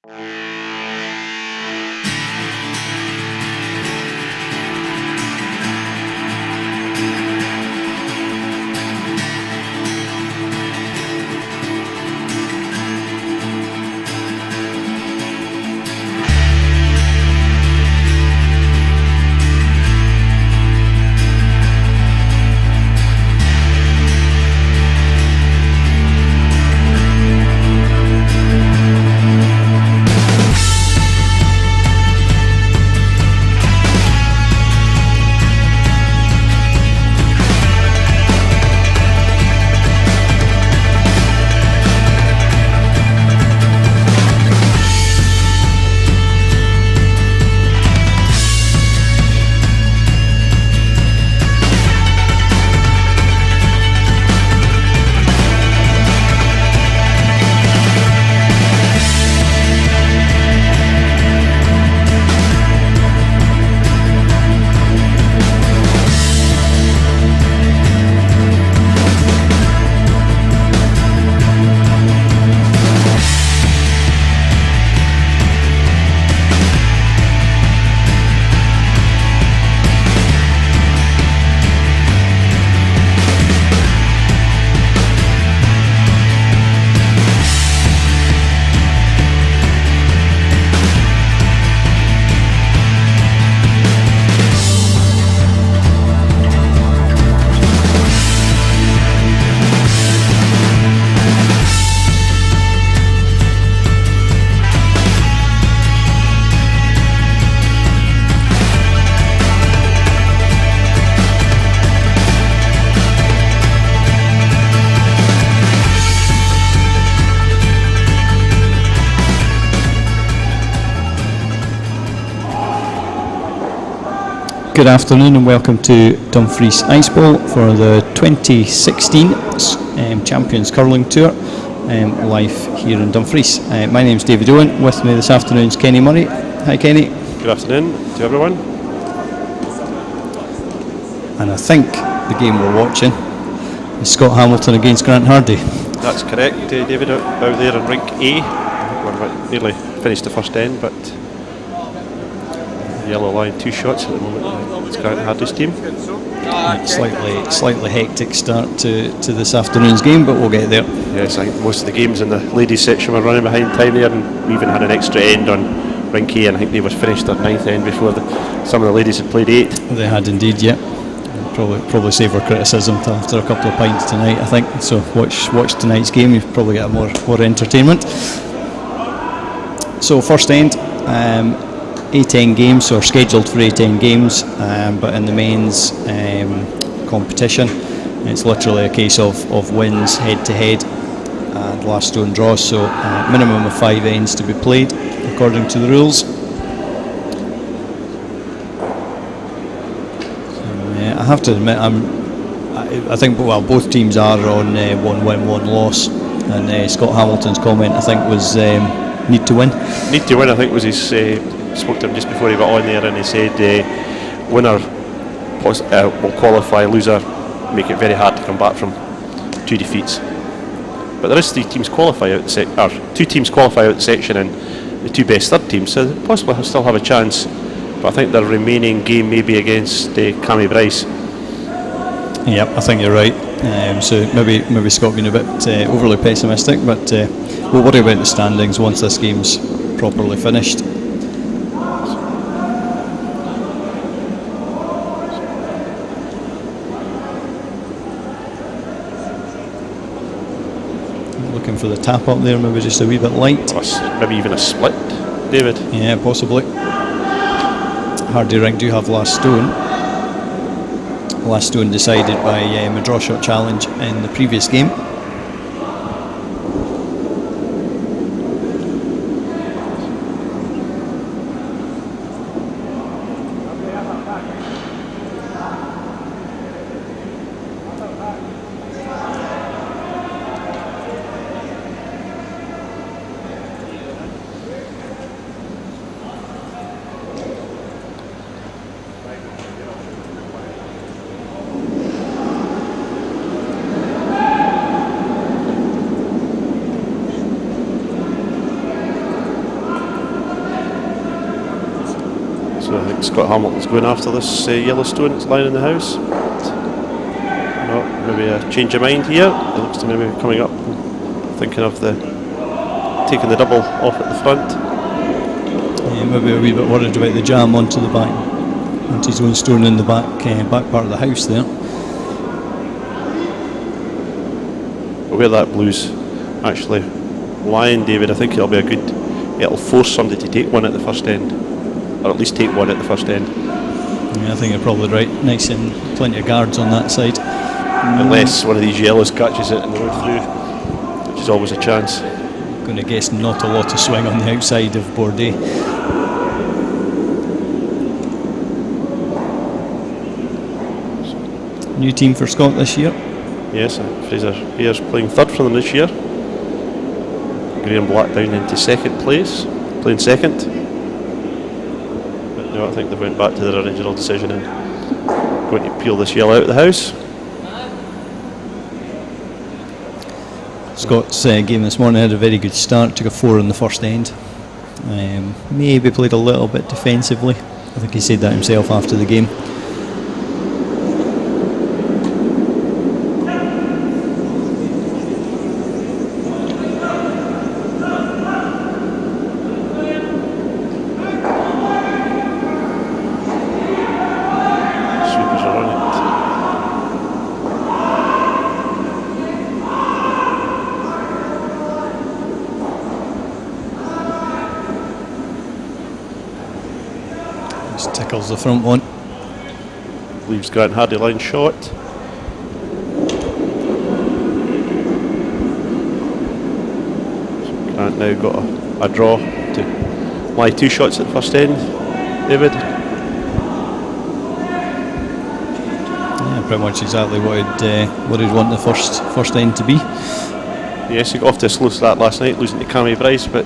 Good afternoon and welcome to Dumfries Ice Bowl for the 2016 Champions Curling Tour, live here in Dumfries. My name's David Owen. With me this afternoon is Kenny Murray. Hi Kenny. Good afternoon to everyone. And I think the game we're watching is Scott Hamilton against Grant Hardie. That's correct, David, out there in rink A. We're nearly finished the first end, but yellow line 2 shots at the moment. It's Grant Hardie's team. Slightly hectic start to this afternoon's game, but we'll get there. Yes, I think most of the games in the ladies section were running behind time there, and we even had an extra end on rink A, and I think they were finished their 9th end before some of the ladies had played 8. They had indeed, yeah. Probably save our criticism till after a couple of pints tonight, I think. So watch tonight's game. You've probably got more entertainment. So first end. 8 games, or scheduled for 8 games, but in the men's competition it's literally a case of wins head to head and last stone draws, so minimum of 5 ends to be played according to the rules. So, I have to admit I think both teams are on 1 win 1 loss, and Scott Hamilton's comment I think was need to win. Need to win, I think, was his. Spoke to him just before he got on there, and he said winner will qualify, loser make it very hard to come back from 2 defeats. But there is 3 teams qualify out the 2 teams qualify out the section, and the 2 best third teams, so they possibly still have a chance. But I think their remaining game may be against Cammy Bryce. Yep, I think you're right. So maybe Scott being a bit overly pessimistic, but we'll worry about the standings once this game's properly finished. Looking for the tap up there, maybe just a wee bit light. Maybe even a split, David. Yeah, possibly. Hardie Rink do have last stone. Last stone decided by a draw shot challenge in the previous game. So I think Scott Hamilton's going after this Yellowstone that's lying in the house. No, maybe a change of mind here. It looks to maybe coming up, thinking of taking the double off at the front. Yeah, maybe a wee bit worried about the jam onto the back, onto his own stone in the back part of the house there. But where that blue's actually lying, David, I think it'll force somebody to take one at the first end, or at least take one at the first end. Yeah, I think you're probably right. Nice and plenty of guards on that side. Unless one of these yellows catches it and the road through, which is always a chance. Going to guess not a lot of swing on the outside of Bourdais. New team for Scott this year. Yes, Fraser Hare's playing third for them this year. Graham Blackdown into second place, playing second. But no, I think they went back to their original decision and going to peel this yellow out of the house. Scott's game this morning had a very good start, took a 4 in the first end. Maybe played a little bit defensively. I think he said that himself after the game. Tickles the front one. Leaves Grant Hardie line shot. So Grant now got a draw to lie 2 shots at the first end. David? Yeah, pretty much exactly what he'd want the first end to be. Yes, he got off to a slow start last night, losing to Cammy Bryce, but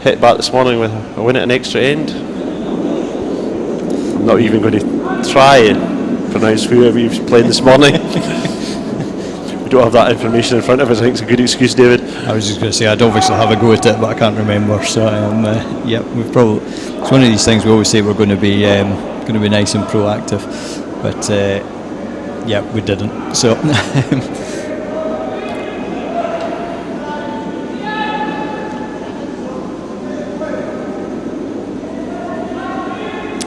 hit back this morning with a win at an extra end. I'm not even going to try and pronounce whoever he was playing this morning. We don't have that information in front of us. I think it's a good excuse, David. I was just going to say I'd obviously have a go at it, but I can't remember. So yeah, we've probably, it's one of these things we always say we're going to be nice and proactive, but yeah, we didn't. So.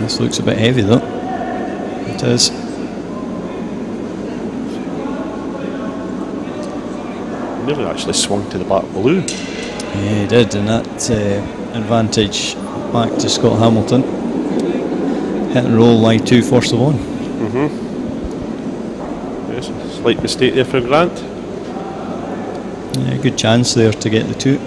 This looks a bit heavy though. It is. Nearly actually swung to the back blue. Yeah, he did, and that advantage back to Scott Hamilton. Hit and roll, lie 2 first of one. Yes, a slight mistake there for Grant. Yeah, good chance there to get the 2.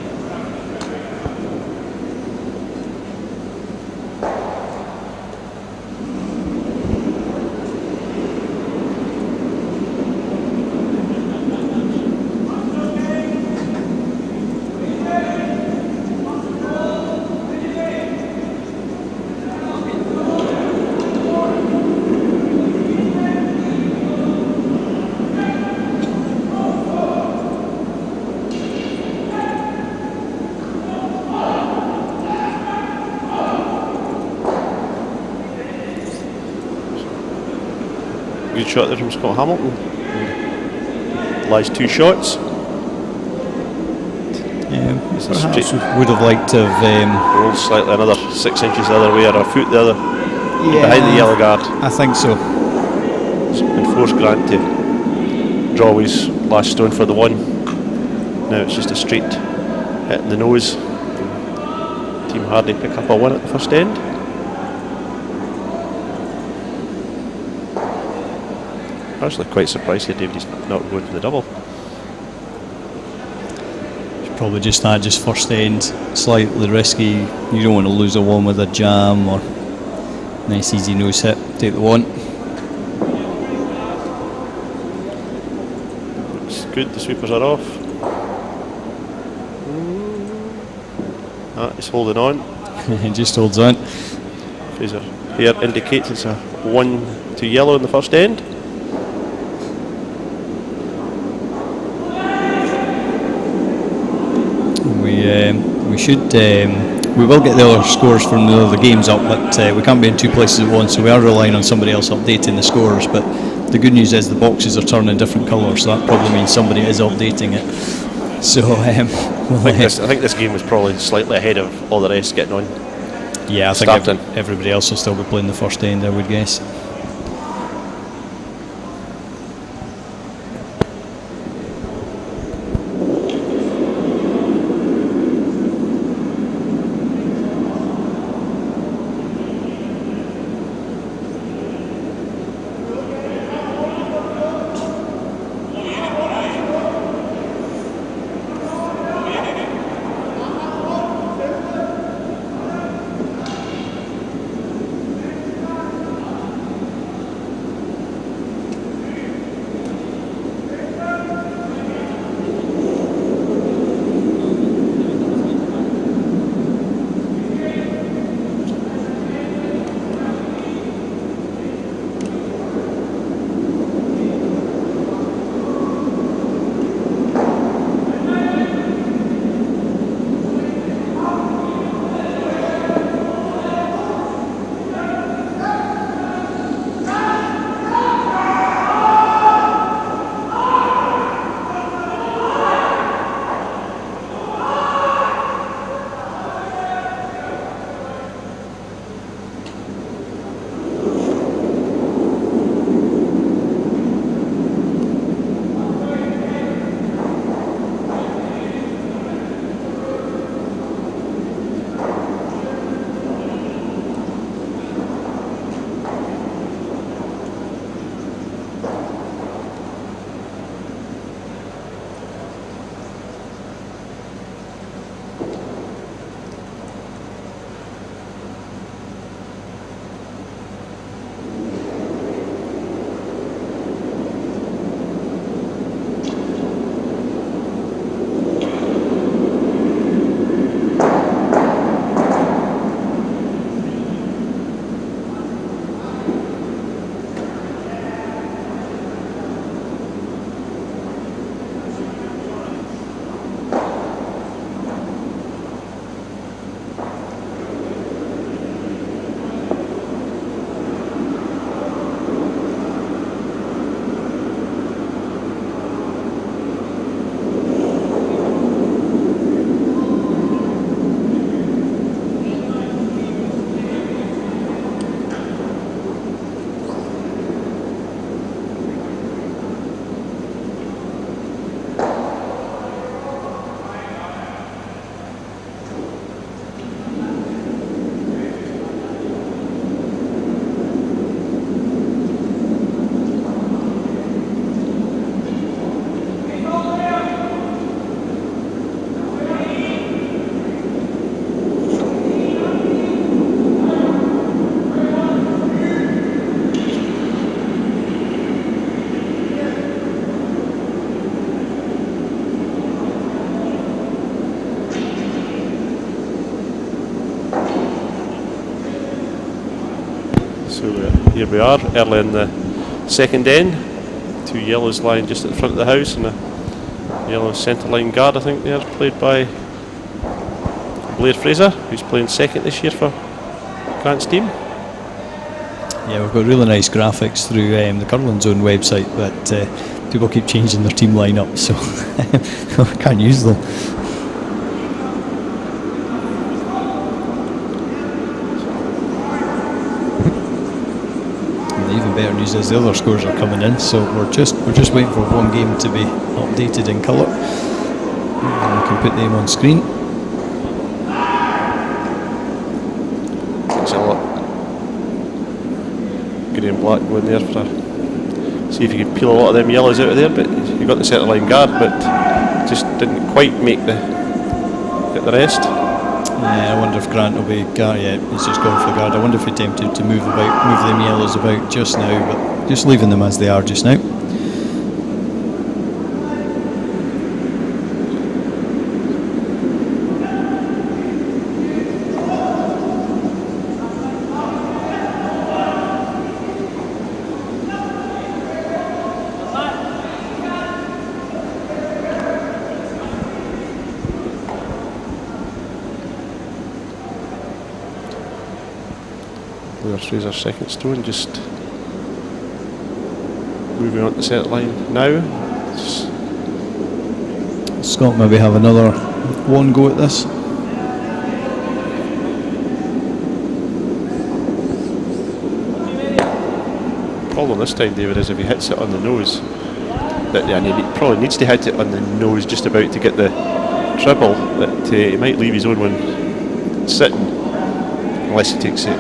Good shot there from Scott Hamilton. Lies 2 shots. Perhaps would have liked to have rolled slightly another 6 inches the other way, or a foot the other, behind the yellow guard. I think so. And forced Grant to draw his last stone for the 1. Now it's just a straight hit in the nose. Team Hardie pick up a 1 at the first end. Actually quite surprised here David he's not going for the double. Probably just first end, slightly risky. You don't want to lose a 1 with a jam, or nice easy nose hit, take the 1. Looks good, the sweepers are off. He's holding on. He just holds on. Fraser here indicates it's a 1 to yellow in the first end. We should we will get the other scores from the other games up, but we can't be in two places at once, so we are relying on somebody else updating the scores. But the good news is the boxes are turning different colours, so that probably means somebody is updating it. So I think this game was probably slightly ahead of all the rest getting on. Yeah, I think everybody else will still be playing the first end, I would guess. Here we are, early in the second end. Two yellows lying just at the front of the house, and a yellow centre line guard, I think they're played by Blair Fraser, who's playing second this year for Grant's team. Yeah, we've got really nice graphics through the Curling Zone website, but people keep changing their team lineup, so I can't use them. Even better news is the other scores are coming in, so we're just waiting for one game to be updated in colour, and we can put them on screen. It's a lot grey and black going there for see if you could peel a lot of them yellows out of there, but you got the centre line guard, but just didn't quite make get the rest. I wonder if Grant will be yeah, he's just going for the guard. I wonder if he attempted to move them yellows about just now, but just leaving them as they are just now. Where Fraser's second stone, just moving on to the centre line now. Scott maybe have another one go at this. Problem this time, David, is if he hits it on the nose, and he probably needs to hit it on the nose just about to get the treble, that he might leave his own one sitting unless he takes it.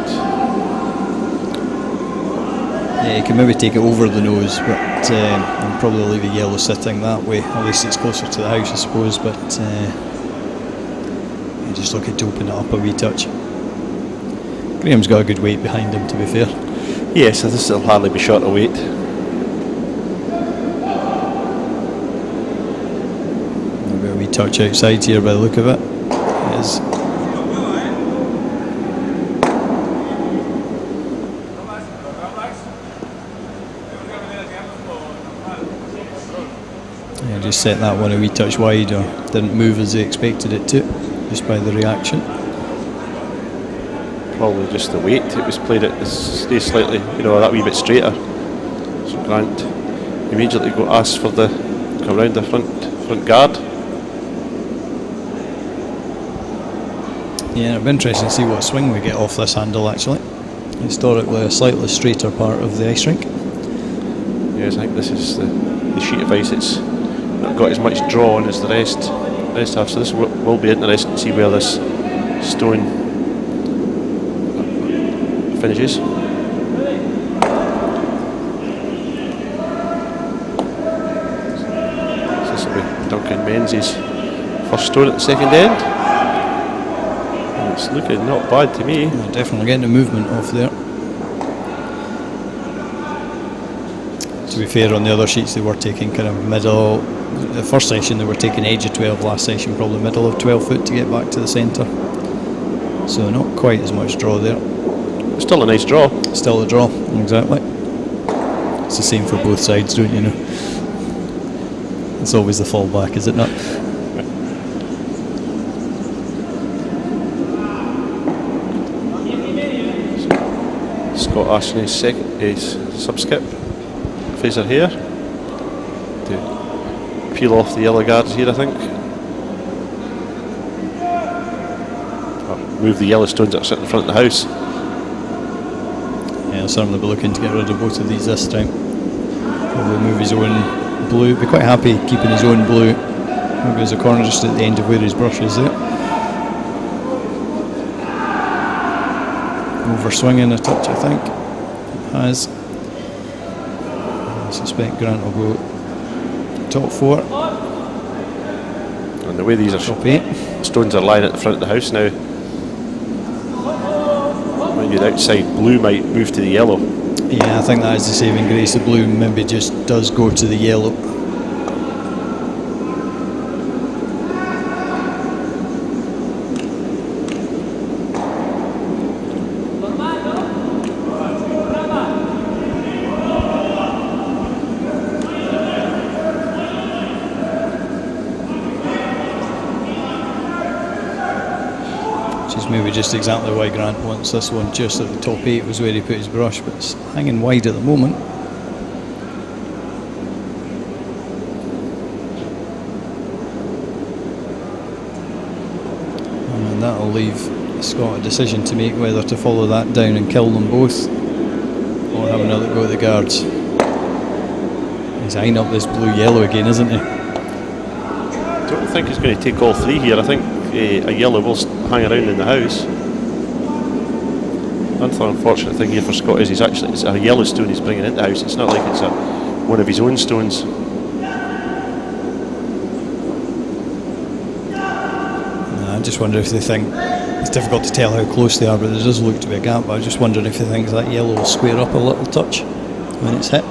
Yeah, he can maybe take it over the nose, but he'll probably leave a yellow sitting that way. At least it's closer to the house, I suppose, but you just look to open it up a wee touch. Graham's got a good weight behind him, to be fair. Yes, so this will hardly be short of weight. Maybe a wee touch outside here by the look of it. It is. Yeah, just set that one a wee touch wide, or didn't move as they expected it to, just by the reaction. Probably just the weight. It was played at stay slightly, that wee bit straighter. So Grant immediately asked for the come round the front guard. Yeah, it'll be interesting to see what swing we get off this handle actually. Historically a slightly straighter part of the ice rink. Yes, I think this is the sheet of ice. It's not got as much draw on as the rest have, so this will be interesting to see where this stone finishes. This will be Duncan Menzies' first stone at the second end. And it's looking not bad to me. Yeah, definitely getting the movement off there. To be fair, on the other sheets they were taking kind of middle. The first session they were taking edge of 12, last session probably middle of 12 foot to get back to the centre. So not quite as much draw there. Still a nice draw. Still a draw, exactly. It's the same for both sides, don't you know? It's always the fallback, is it not? Scott asking his sub-skip. Fraser here to peel off the yellow guards here, I think. Or move the yellow stones that are sitting in front of the house. Yeah, certainly be looking to get rid of both of these this time. Probably move his own blue. Be quite happy keeping his own blue. Maybe there's a corner just at the end of where his brush is there. Over swinging a touch, I think. It has. I suspect Grant will go top 4. And the way these are top 8. Stones are lying at the front of the house now. Maybe the outside blue might move to the yellow. Yeah, I think that is the saving grace. The blue maybe just does go to the yellow. Maybe just exactly why Grant wants this one. Just at the top 8 was where he put his brush, but it's hanging wide at the moment. And that'll leave Scott a decision to make whether to follow that down and kill them both or have another go at the guards. He's eyeing up this blue-yellow again, isn't he? I don't think he's going to take all 3 here. I think a yellow will hang around in the house. Another unfortunate thing here for Scott is it's a yellow stone he's bringing into the house. It's not like it's one of his own stones. I just wonder if they think it's difficult to tell how close they are, but there does look to be a gap. But I just wondering if they think that yellow will square up a little touch when it's hit.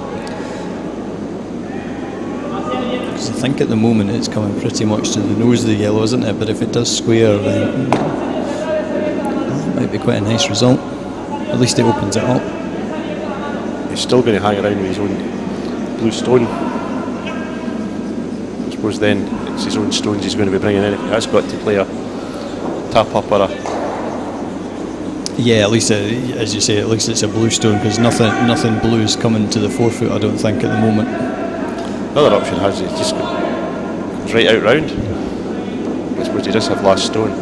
I think at the moment it's coming pretty much to the nose of the yellow, isn't it? But if it does square, then that might be quite a nice result. At least it opens it up. He's still going to hang around with his own blue stone. I suppose then it's his own stones he's going to be bringing in. If he has got to play a tap up or a... Yeah, at least, as you say, at least it's a blue stone, because nothing blue is coming to the 4 foot, I don't think, at the moment. Another option has it just goes right out round. I suppose you just have last stone.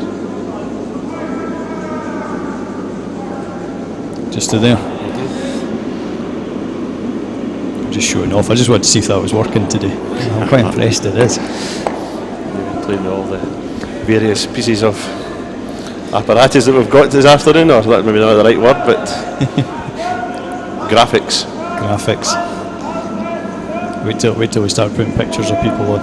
Just to there. Just showing off. I just wanted to see if that was working today. I'm quite impressed it is. We've been playing with all the various pieces of apparatus that we've got this afternoon, or that maybe not the right word, but graphics. Wait till we start putting pictures of people on.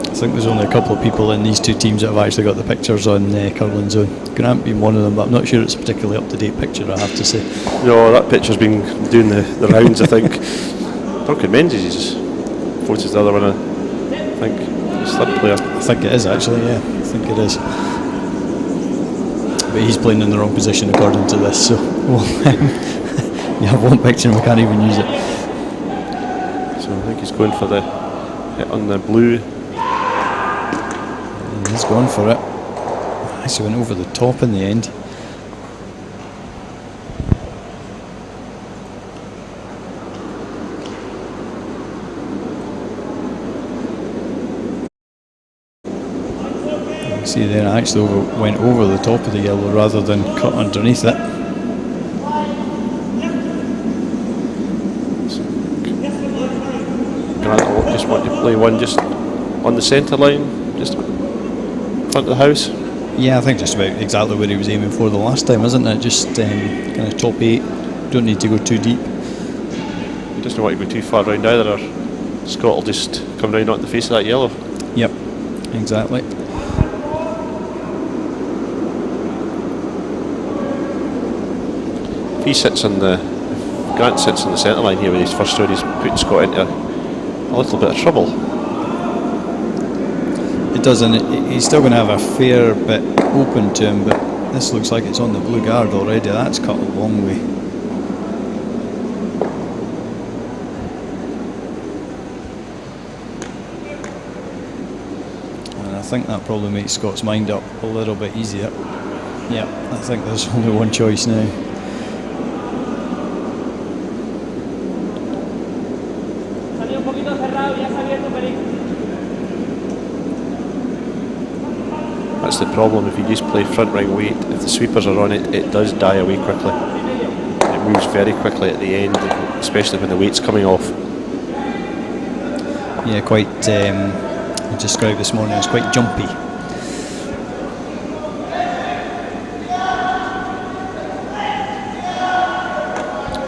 I think there's only a couple of people in these two teams that have actually got the pictures on Curling Zone. Grant being one of them, but I'm not sure it's a particularly up-to-date picture, I have to say. No, that picture's been doing the rounds, I think. Duncan Menzies' photo's the other one, I think. He's third player. I think it is, actually, yeah. I think it is. But he's playing in the wrong position according to this, so you have one picture and we can't even use it. So I think he's going for the hit on the blue. And he's gone for it. Actually went over the top in the end. See there, I actually went over the top of the yellow rather than cut underneath it. Grant will just want to play one just on the centre line, just in front of the house. Yeah, I think just about exactly where he was aiming for the last time, isn't it? Just kind of top 8, don't need to go too deep. He doesn't want to go too far round either, or Scott will just come round onto the face of that yellow. Yep, exactly. He sits on the Grant sits on the centre line here with his first throw, he's putting Scott into a little bit of trouble. It does, and he's still going to have a fair bit open to him, but this looks like it's on the blue guard already. That's cut a long way. And I think that probably makes Scott's mind up a little bit easier. Yeah, I think there's only one choice now. That's the problem, if you just play front right weight, if the sweepers are on it, it does die away quickly. It moves very quickly at the end, especially when the weight's coming off. Yeah, quite, I described this morning as quite jumpy.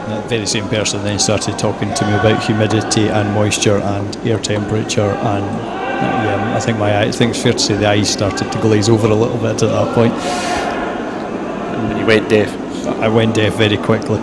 That very same person then started talking to me about humidity and moisture and air temperature, and yeah, I think I think it's fair to say the eyes started to glaze over a little bit at that point. And you went deaf. I went deaf very quickly.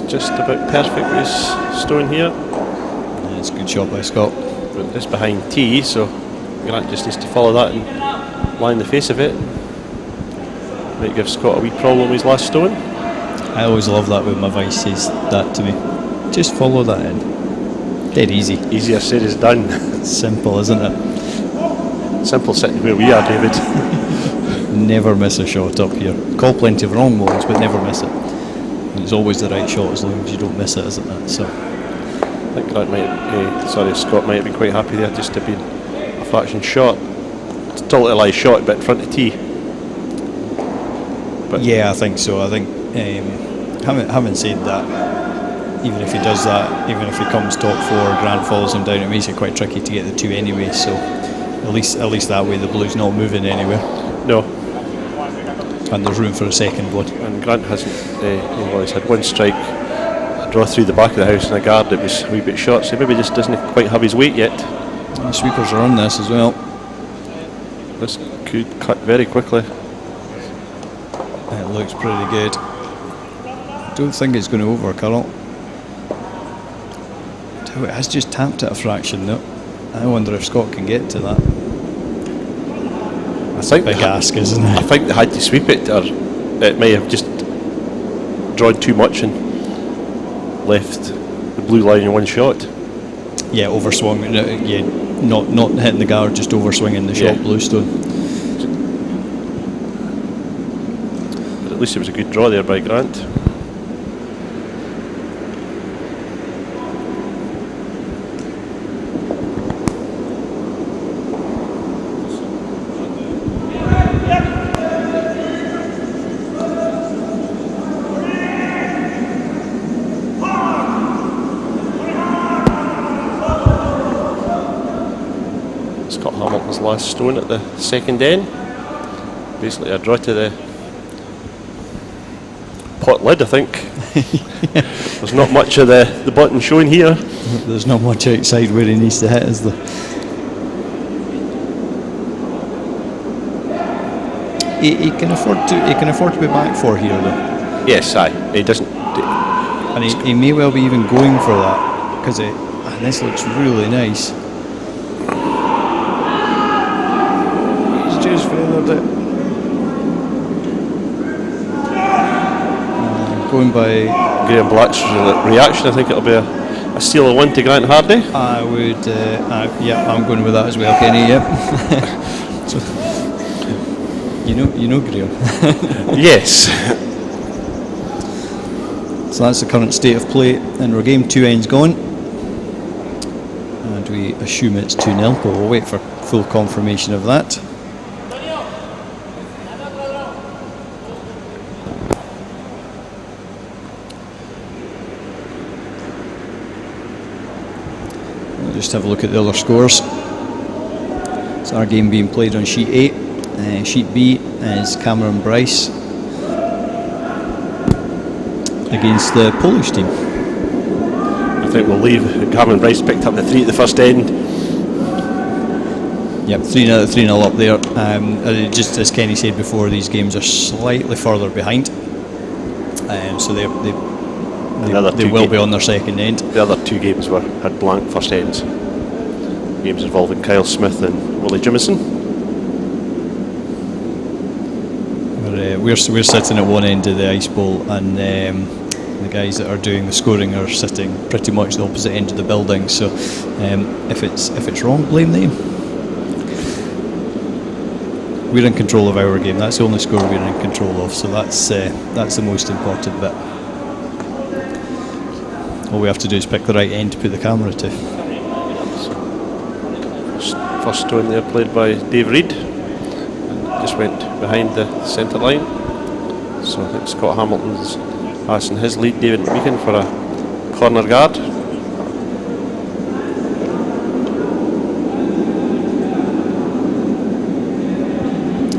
Just about perfect with his stone here. Yeah, it's a good shot by Scott. But it's behind tee, so Grant just needs to follow that and line the face of it. Might give Scott a wee problem with his last stone. I always love that when my vice says that to me. Just follow that in. Dead easy. Easier said as done. Simple, isn't it? Simple sitting where we are, David. Never miss a shot up here. Call plenty of wrong balls, but never miss it. And it's always the right shot as long as you don't miss it, isn't it? So I think Scott might have been quite happy there just to be a fraction short. It's a totally live shot, but in front of tee. But yeah, I think so. I think having said that, even if he does that, even if he comes top 4, Grant follows him down, it makes it quite tricky to get the 2 anyway. So at least that way the Blues not moving anywhere. No. And there's room for a second one. And Grant hasn't. He's had 1 strike, a draw through the back of the house, and a guard that was a wee bit short. So maybe just doesn't quite have his weight yet. The sweepers are on this as well. This could cut very quickly. It looks pretty good. Don't think it's going to overcurl. It has just tapped it a fraction though. I wonder if Scott can get to that. I think big ask, isn't it? I think they had to sweep it, or it may have just drawn too much and left the blue line in 1 shot. Yeah, overswung. Yeah, not hitting the guard, just overswinging the shot. Bluestone. But at least it was a good draw there by Grant. Last stone at the second end. Basically a draw to the pot lid, I think. There's not much of the button showing here. There's not much outside where he needs to hit, is there? He can afford to be back 4 here though. Yes, aye. He doesn't. And he may well be even going for that, because this looks really nice. Just feathered it. Going by Graham Black's reaction, I think it'll be a steal of 1 to Grant Hardie. I would, yeah, I'm going with that as well, Kenny. Yep. So, you know, Graham. Yes. So that's the current state of play in our game. 2 ends gone, and we assume it's 2-0, but we'll wait for full confirmation of that. Just have a look at the other scores. It's our game being played on sheet A. Sheet B is Cameron Bryce against the Polish team. I think we'll leave. Cameron Bryce picked up the 3 at the first end. Yep, 3-0 up there. Just as Kenny said before, these games are slightly further behind, so they will be on their second end. The other 2 games had blank first ends. Games involving Kyle Smith and Willie Jimison. We're sitting at one end of the ice bowl, and the guys that are doing the scoring are sitting pretty much the opposite end of the building. So if it's wrong, blame them. We're in control of our game. That's the only score we're in control of. So that's the most important bit. All we have to do is pick the right end to put the camera to. First stone there played by Dave Reid. Just went behind the centre line. So I think Scott Hamilton's passing his lead, David McMeekin, for a corner guard.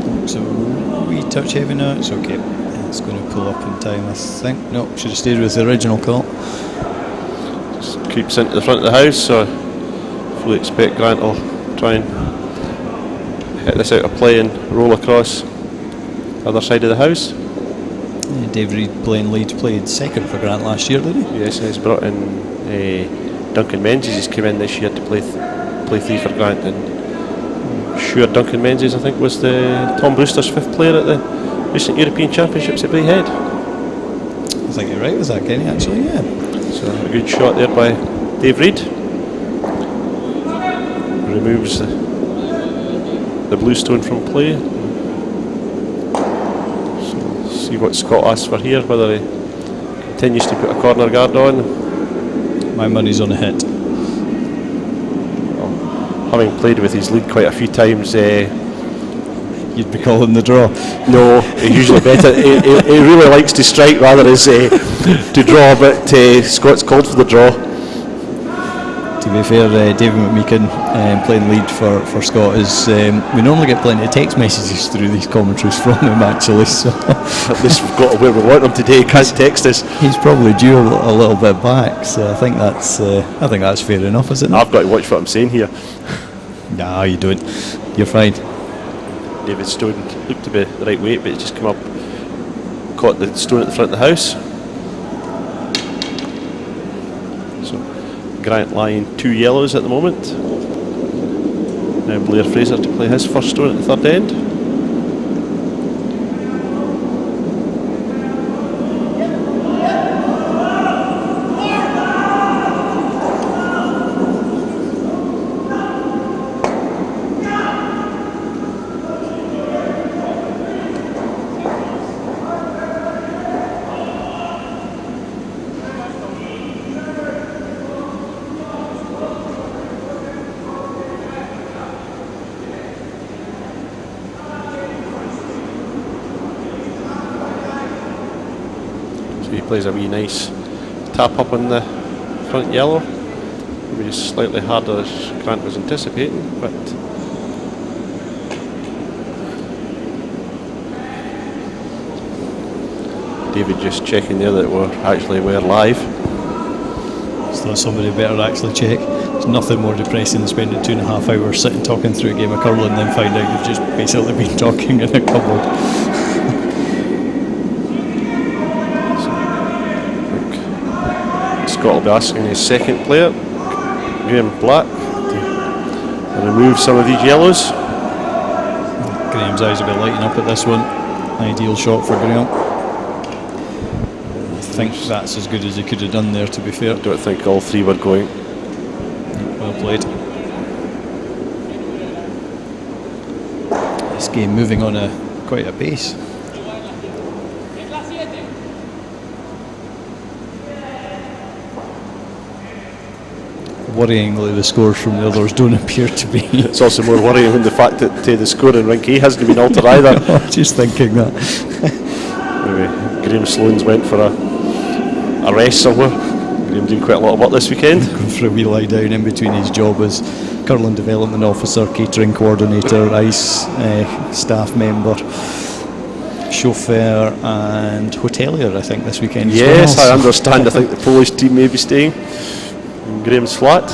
Looks a wee touch heavy now. It's okay. It's going to pull up in time, I think. No, should have stayed with the original call. Creeps into the front of the house, so fully expect Grant will try and hit this out of play and roll across the other side of the house. Dave Reid playing lead, played second for Grant last year, did he? Yes, he's brought in Duncan Menzies. He's come in this year to play 3 for Grant, and sure Duncan Menzies, I think, was the Tom Brewster's 5th player at the recent European Championships at Braehead. I think you're right with that, Kenny, actually, yeah. So a good shot there by Dave Reid. Removes the bluestone from play. So see what Scott asks for here, whether he continues to put a corner guard on. My money's on a hit. Well, having played with his lead quite a few times, yeah, you'd be calling the draw. No, he's usually better. He really likes to strike rather than to draw, but Scott's called for the draw. To be fair, David McMeekin playing lead for Scott is. We normally get plenty of text messages through these commentaries from him actually. So at least we've got where we want him today. He can't text us. He's probably due a little bit back. So I think that's fair enough, isn't it? I've got to watch what I'm saying here. No, you don't. You're fine. David Stone looked to be the right weight, but he's just come up, caught the stone at the front of the house. So Grant lying 2 yellows at the moment. Now Blair Fraser to play his first stone at the third end. Plays a wee nice tap up on the front yellow. Maybe just slightly harder as Grant was anticipating, but David just checking there that we're live. So somebody better actually check. There's nothing more depressing than spending 2.5 hours sitting talking through a game of curling and then find out you've just basically been talking in a cupboard. Scott will be asking his second player, Graham Black, to remove some of these yellows. Graham's eyes will be lighting up at this one. Ideal shot for Graham. I think that's as good as he could have done there, to be fair. I don't think all three were going. Well played. This game moving on quite a pace. Worryingly, the scores from the others don't appear to be. It's also more worrying than the fact that the score in Rink A hasn't been altered either. Just thinking that. Maybe Graham Sloane's went for a rest somewhere. Graham doing quite a lot of work this weekend. Going for a wee lie down in between his job as curling development officer, catering coordinator, ice staff member, chauffeur and hotelier, I think, this weekend. Yes, well. I understand. I think the Polish team may be staying. Graham's flat.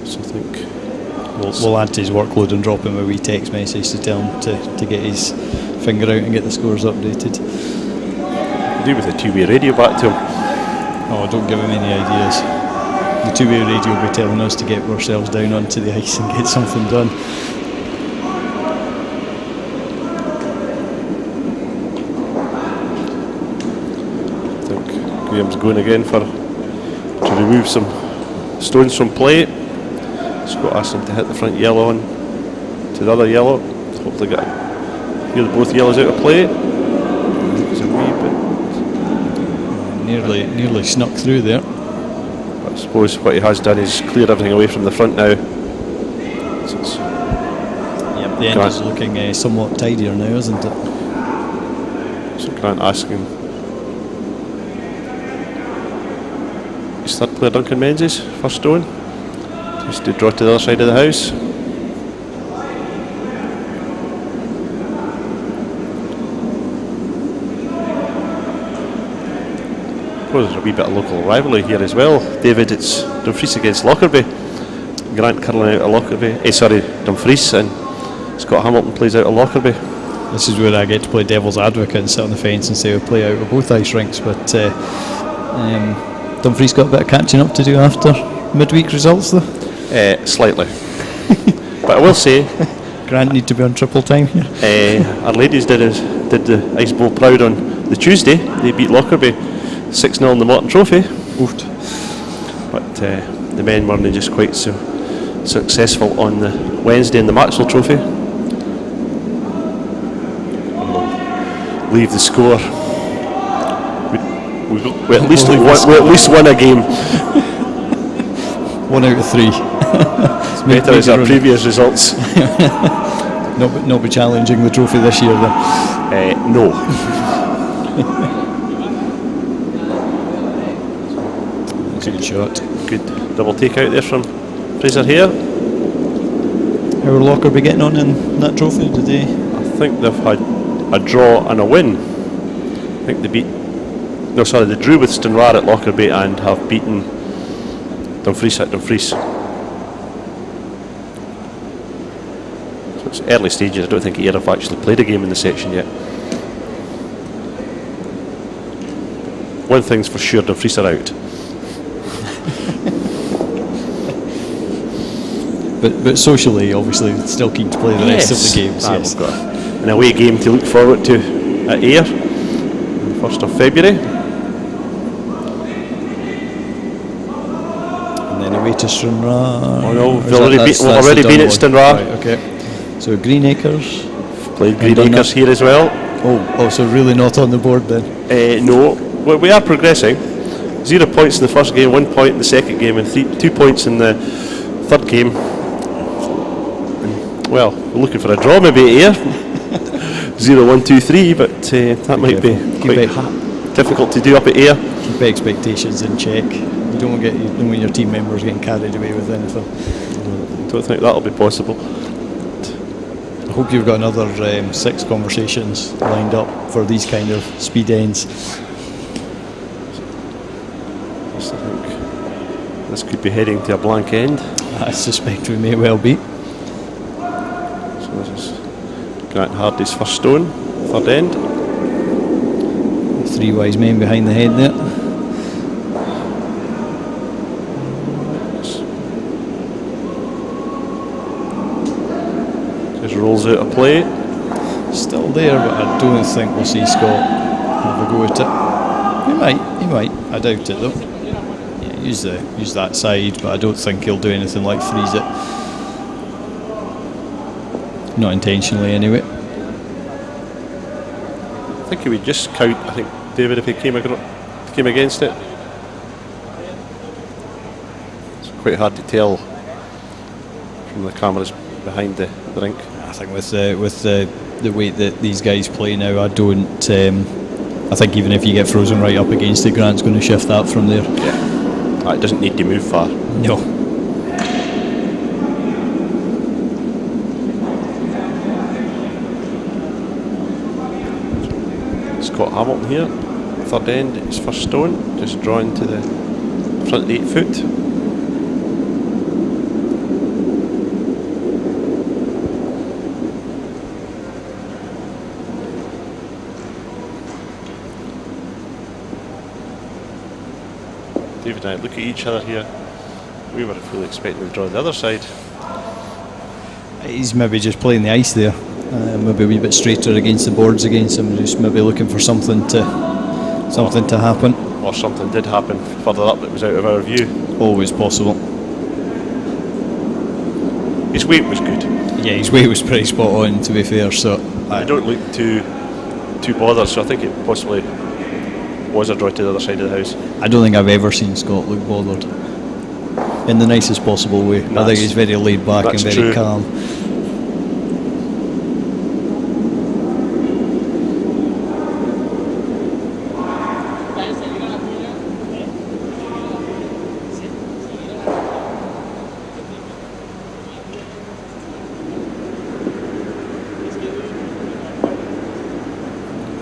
So I think we'll add to his workload and drop him a wee text message to tell him to get his finger out and get the scores updated. Do with a two-way radio back to him. Oh, don't give him any ideas. The two-way radio will be telling us to get ourselves down onto the ice and get something done. Graham's going again to remove some stones from play. Scott asked him to hit the front yellow on to the other yellow. Hopefully get both yellows out of play. There's a wee bit. Nearly snuck through there. But I suppose what he has done is cleared everything away from the front now. So yep, the end is looking somewhat tidier now, isn't it? So Grant asking his third player, Duncan Menzies, first stone, just to draw to the other side of the house. Well, there's a wee bit of local rivalry here as well. David, it's Dumfries against Lockerbie. Grant curling out of Lockerbie. Dumfries, and Scott Hamilton plays out of Lockerbie. This is where I get to play devil's advocate and sit on the fence and say we play out of both ice rinks, but Dumfries got a bit of catching up to do after midweek results, though. Slightly, but I will say, Grant need to be on triple time here. Our ladies did the Ice Bowl proud on the Tuesday. They beat Lockerbie 6-0 in the Morton Trophy. Oofed. But the men weren't just quite so successful on the Wednesday in the Maxwell Trophy. And we'll leave the score. we at least won a game. 1 out of 3. It's better as our previous results. Not be challenging the trophy this year then. No. Good shot. Good double take out there from Fraser here. How will Lockerbie getting on in that trophy today? I think they've had a draw and a win. I think they drew with Stranraer at Lockerbie and have beaten Dumfries at Dumfries. So it's early stages. I don't think Ayr have actually played a game in the section yet. One thing's for sure, Dumfries are out. But socially, obviously, still keen to play the rest of the games. Yes. We've got an away game to look forward to at Ayr, 1st of February. And then away to Stranraer. Oh no, we've already been at Stranraer. Right, okay. So Greenacres. Played Greenacres here as well. Oh, so really not on the board then? No, well, we are progressing. 0 points in the first game, 1 point in the second game, and 2 points in the third game. Well, we're looking for a draw maybe at Ayr. 0, 1, 2, 3, but that might be quite difficult to do up at Ayr. Keep expectations in check. You don't want your team members getting carried away with anything. I don't think that'll be possible. I hope you've got another 6 conversations lined up for these kind of speed ends. I think this could be heading to a blank end. I suspect we may well be. So this is Grant Hardie's first stone, third end. 3 wise men behind the head there. Just rolls out a play. Still there, but I don't think we'll see Scott have a go at it. He might. I doubt it though. Yeah, use that side, but I don't think he'll do anything like freeze it. Not intentionally, anyway. I think he would just count. I think David, if he came against it. It's quite hard to tell from the cameras behind the rink. I think with the weight that these guys play now, I don't. I think even if you get frozen right up against it, Grant's going to shift that from there. Yeah, it doesn't need to move far. No. Scott Hamilton here, third end, his first stone, just drawing to the front 8 foot. David and I look at each other here. We were fully expecting to draw the other side. He's maybe just playing the ice there. Maybe a wee bit straighter against the boards against him. Just maybe looking for something to happen. Or something did happen further up that was out of our view. Always possible. His weight was good. Yeah, his weight was pretty spot on, to be fair. So I don't look too bothered. So I think it possibly was a draw to the other side of the house. I don't think I've ever seen Scott look bothered in the nicest possible way. I think he's very laid back and very calm.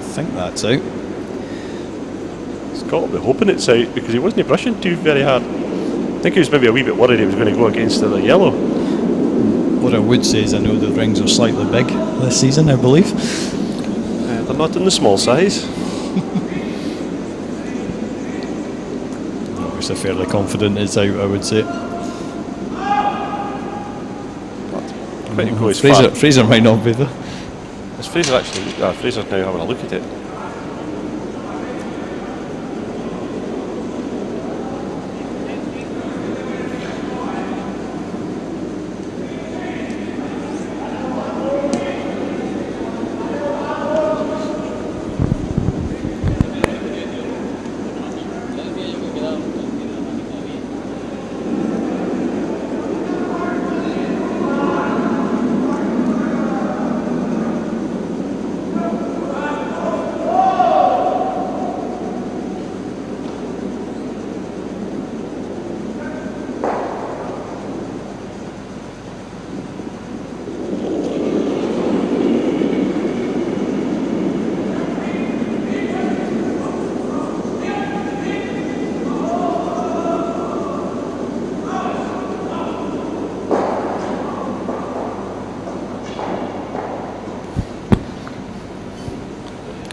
I think that's out. Scott will be hoping it's out because he wasn't brushing too very hard. I think he was maybe a wee bit worried he was going to go against the yellow. What I would say is I know the rings are slightly big this season, I believe. They're not in the small size. Obviously fairly confident it's out, I would say. Fraser might not be there. Is Fraser actually? Fraser's now having a look at it.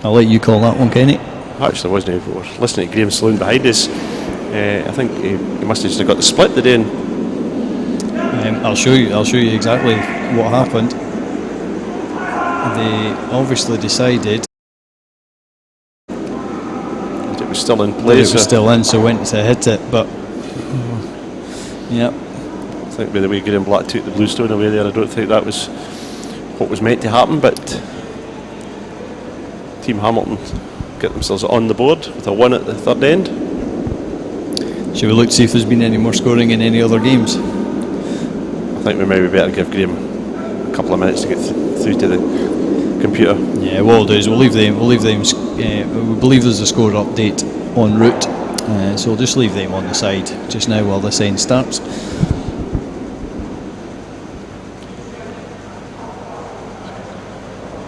I'll let you call that one, Kenny. Actually, wasn't he? We were listening to Graham Sloan behind us. I think he must have just got the split the day. I'll show you exactly what happened. They obviously decided That it was still in that place. it was still in, so went to hit it. But yeah, I think by the way Graham Black took the Bluestone away there, I don't think that was what was meant to happen. But Team Hamilton get themselves on the board with a 1 at the third end. shall we look to see if there's been any more scoring in any other games? I think we maybe better give Graham a couple of minutes to get through to the computer. Yeah, what we'll do is we'll leave them. We believe there's a score update en route, so we'll just leave them on the side just now while this end starts.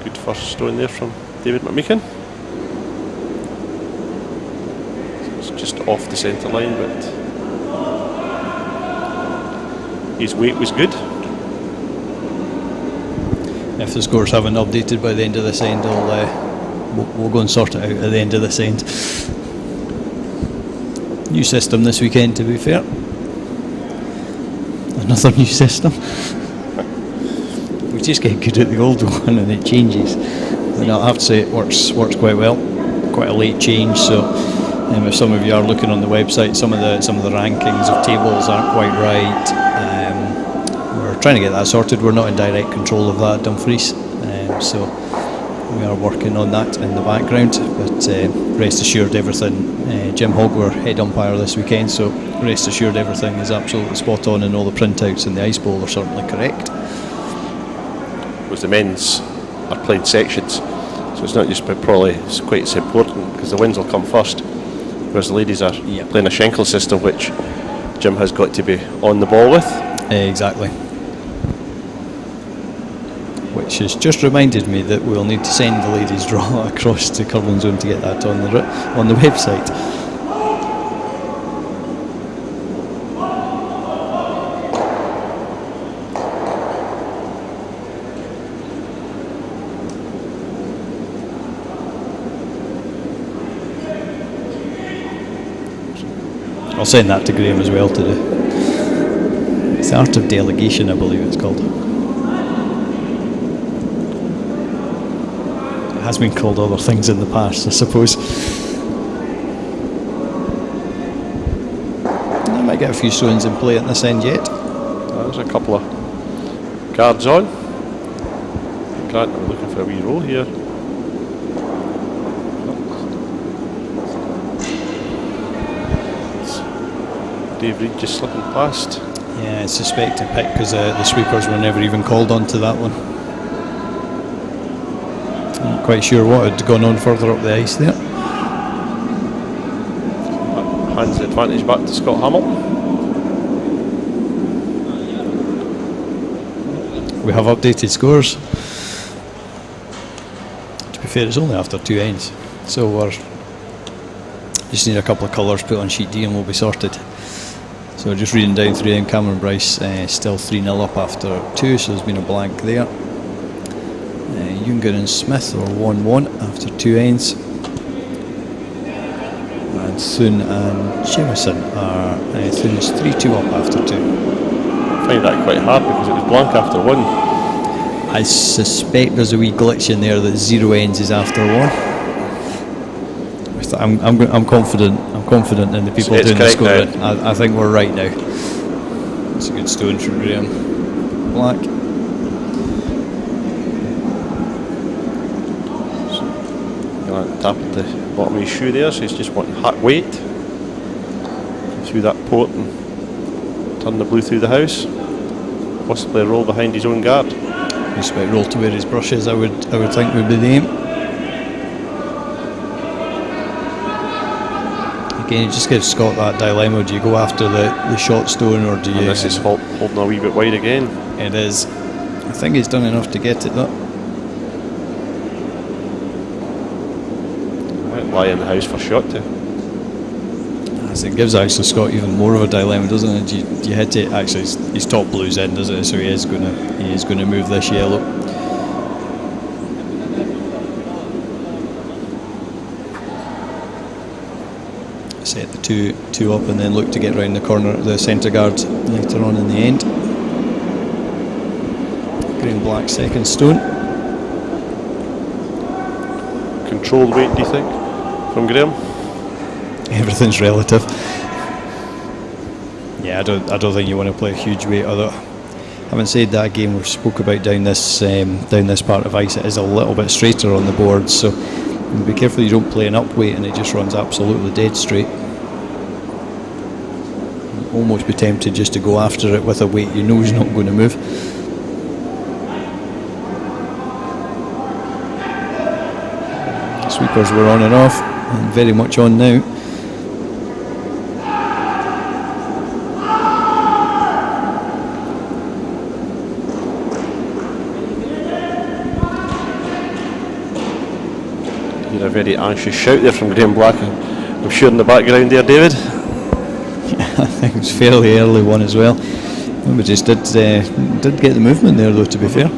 Good first stone there from David McMeekin. It's just off the centre line, but his weight was good. If the scores haven't updated by the end of this end, we'll go and sort it out at the end of this end. New system this weekend, to be fair. Another new system. We just get good at the old one and it changes. And I have to say it works quite well. Quite a late change, so if some of you are looking on the website, some of the rankings of tables aren't quite right. We're trying to get that sorted. We're not in direct control of that at Dumfries, so we are working on that in the background. But rest assured, everything. Jim Hogg, were head umpire this weekend, so rest assured everything is absolutely spot on, and all the printouts in the ice bowl are certainly correct. Was the men's are playing sections, so it's not just probably it's quite as important because the wins will come first, whereas the ladies are playing a Schenkel system, which Jim has got to be on the ball with. Exactly. Which has just reminded me that we'll need to send the ladies' draw across to Curling Zone to get that on the website. I'll send that to Graham as well to do. It's the art of delegation, I believe it's called. It has been called other things in the past, I suppose. I might get a few stones in play at this end yet. There's a couple of guards on. Grant, I'm looking for a wee roll here. Dave Reid just slipping past. Yeah, I suspect a pick because the sweepers were never even called onto that one. I'm not quite sure what had gone on further up the ice there. Hands the advantage back to Scott Hamilton. We have updated scores. To be fair, it's only after 2 ends, so we're just need a couple of colours put on sheet D and we'll be sorted. So just reading down through them, Cameron Bryce still 3-0 up after 2, so there's been a blank there. Younger and Smith are 1-1 after 2 ends. And Thun and Jemison are Thun is 3-2 up after 2. I find that quite hard because it was blank after 1. I suspect there's a wee glitch in there that 0 ends is after 1. I'm confident. I'm confident in the people It's doing the correct scoring. I think we're right now. It's a good stone from Graham Black. Tap at the bottom of his shoe there, so he's just wanting hot weight through that port and turn the blue through the house. Possibly a roll behind his own guard. Just about roll to where his brush is, I would think would be the aim. Again, it just gives Scott that dilemma. Do you go after the short stone or do you... And this is holding a wee bit wide again. It is. I think he's done enough to get it though. Might lie in the house for shot too. It gives actually Scott even more of a dilemma, doesn't it? Do you hit it? Actually, his top blue's in, doesn't it? So he is going to move this yellow. the two up and then look to get round the corner, the centre guard later on in the end. Graham Black second stone. Controlled weight, do you think, from Graham? Everything's relative. Yeah, I don't think you want to play a huge weight. Although, having said that, game we spoke about down this part of ice, it is a little bit straighter on the boards, so be careful you don't play an up weight and it just runs absolutely dead straight. You'd almost be tempted just to go after it with a weight you know is not going to move. The sweepers were on and off, and very much on now. A very anxious shout there from Graham Black, I'm sure in the background there, David. I think it was a fairly early one as well. We just did get the movement there though, to be fair.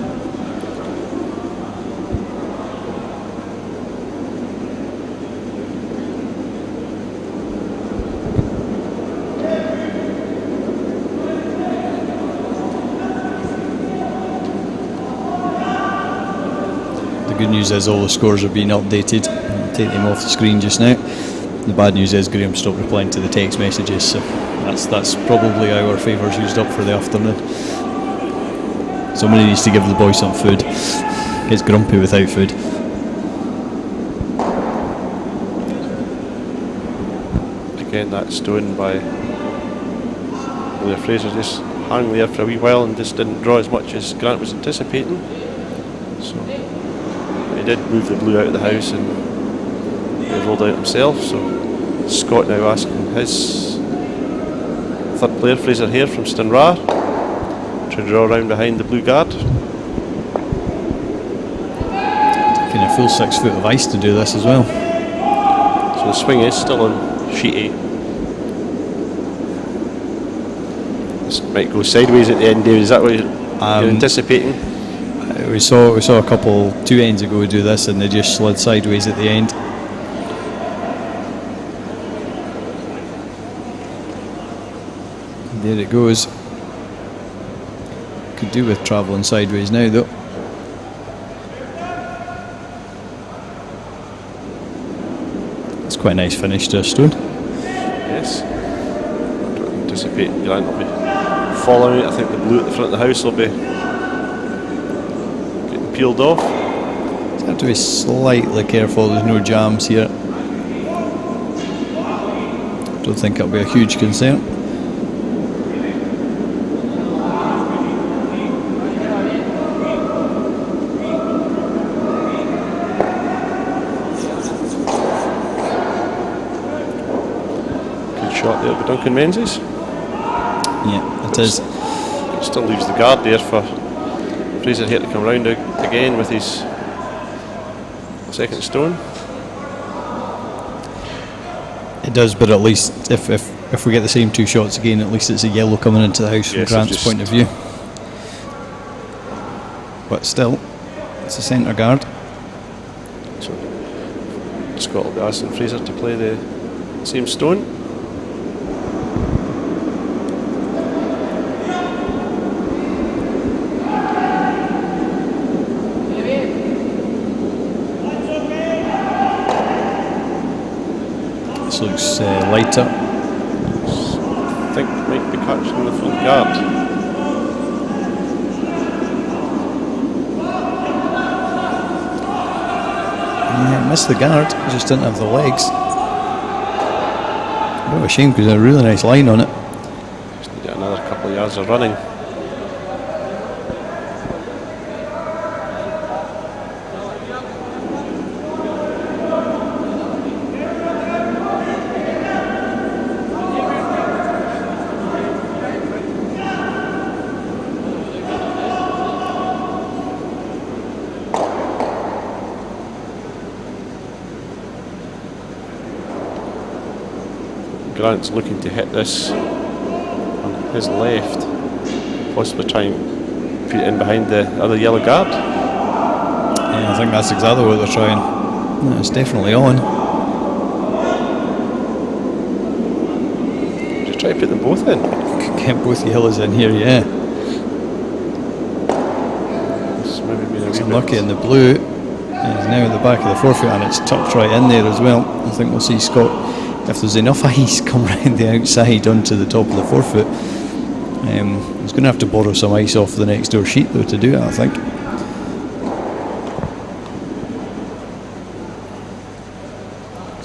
The good news is all the scores are being updated. I'll take them off the screen just now. The bad news is Graham stopped replying to the text messages, so that's probably our favours used up for the afternoon. Somebody needs to give the boy some food. He's grumpy without food. Again, that stone by William Fraser just hung there for a wee while and just didn't draw as much as Grant was anticipating. So he did move the blue out of the house and he rolled out himself. So Scott now asking his third player, Fraser Hare from Stinrah, to draw around behind the blue guard. Taking a full 6 foot of ice to do this as well. So the swing is still on sheet 8. This might go sideways at the end, David. Is that what you're anticipating? We saw a couple 2 ends ago do this and they just slid sideways at the end. There it goes. Could do with travelling sideways now though. It's quite a nice finish to a stone. Yes. I don't anticipate Grant will be following it. I think the blue at the front of the house will be getting peeled off. You have to be slightly careful, there's no jams here. Don't think it'll be a huge concern. Shot there by Duncan Menzies. Yeah, it is. It still leaves the guard there for Fraser here to come round again with his second stone. It does, but at least if we get the same 2 shots again, at least it's a yellow coming into the house from Grant's point of view. But still, it's a centre guard. So Scott will be asking Fraser to play the same stone. Looks lighter. I think might be catching the front guard. Yeah, missed the guard, just didn't have the legs. A bit of a shame because a really nice line on it. Just need another couple of yards of running. Grant's looking to hit this on his left, possibly try and put it in behind the other yellow guard. Yeah, I think that's exactly what they're trying. Yeah, it's definitely on. Try to put them both in. Could get both yellows in here, yeah. It's maybe been a He's wee unlucky bit- in the blue. He's now at the back of the forfeit, and it's tucked right in there as well. I think we'll see Scott, if there's enough ice, come round the outside onto the top of the forfeit. He's going to have to borrow some ice off the next door sheet though to do it, I think.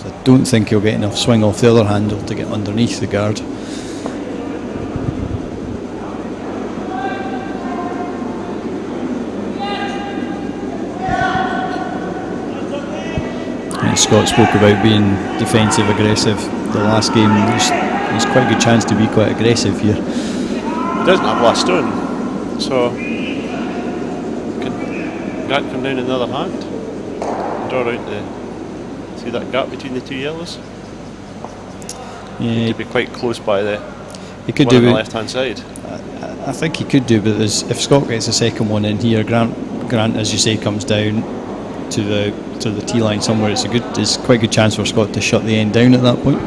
I don't think he'll get enough swing off the other handle to get underneath the guard. And Scott spoke about being defensive aggressive the last game. There's quite a good chance to be quite aggressive here. He doesn't have last stone, so can Grant come down in the other hand and draw out the, see that gap between the two yellows? Yeah, He'd be quite close by the he could one on do the it. left hand side. I think he could do, but if Scott gets a second one in here, Grant, as you say, comes down to the tee line somewhere. It's quite a good chance for Scott to shut the end down at that point.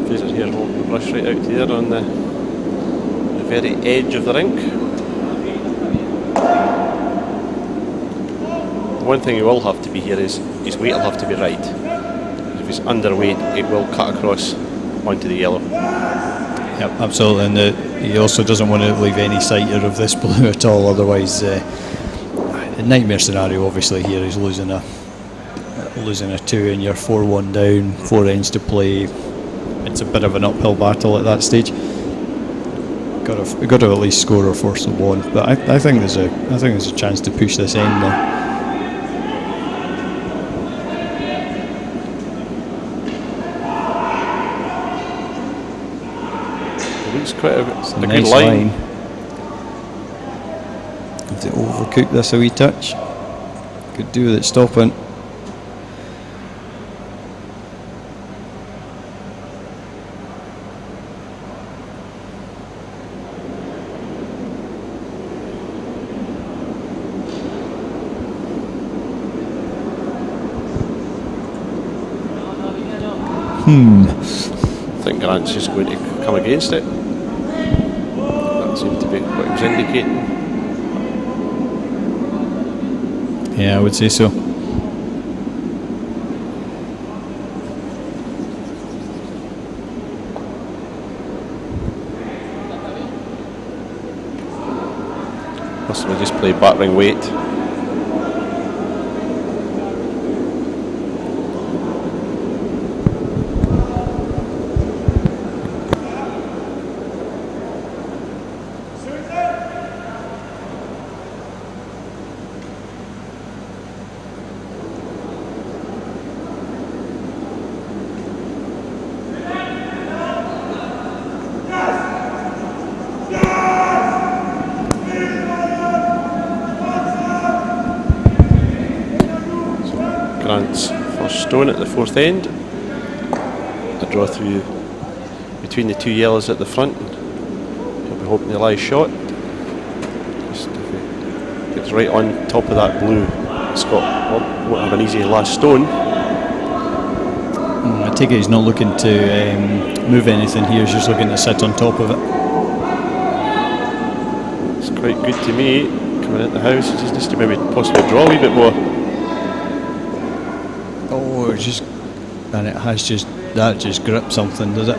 Fraser here holding the brush right out there on the very edge of the rink. One thing he will have to be here is his weight will have to be right. If he's underweight, it will cut across onto the yellow. Yep, absolutely, and he also doesn't want to leave any sight here of this blue at all. Otherwise, a nightmare scenario. Obviously, here he's losing a 2 and you're 4-1 down, 4 ends to play. It's a bit of an uphill battle at that stage. Got to at least score or force the one. But I think there's a chance to push this end now. It's quite a It's a good nice line. Have to overcook this a wee touch. Could do with it stopping. I think Grant's just going to come against it. That seemed to be what he was indicating. Yeah, I would say so. Possibly just play battering weight. Grant's first stone at the fourth end. A draw through between the two yellows at the front. He'll be hoping to lie shot. Just if he gets right on top of that blue, Scott won't have an easy last stone. I take it he's not looking to move anything here. He's just looking to sit on top of it. It's quite good to me. Coming at the house, he just needs to maybe possibly draw a wee bit more. Oh, it's just, and it has just, that just gripped something, does it?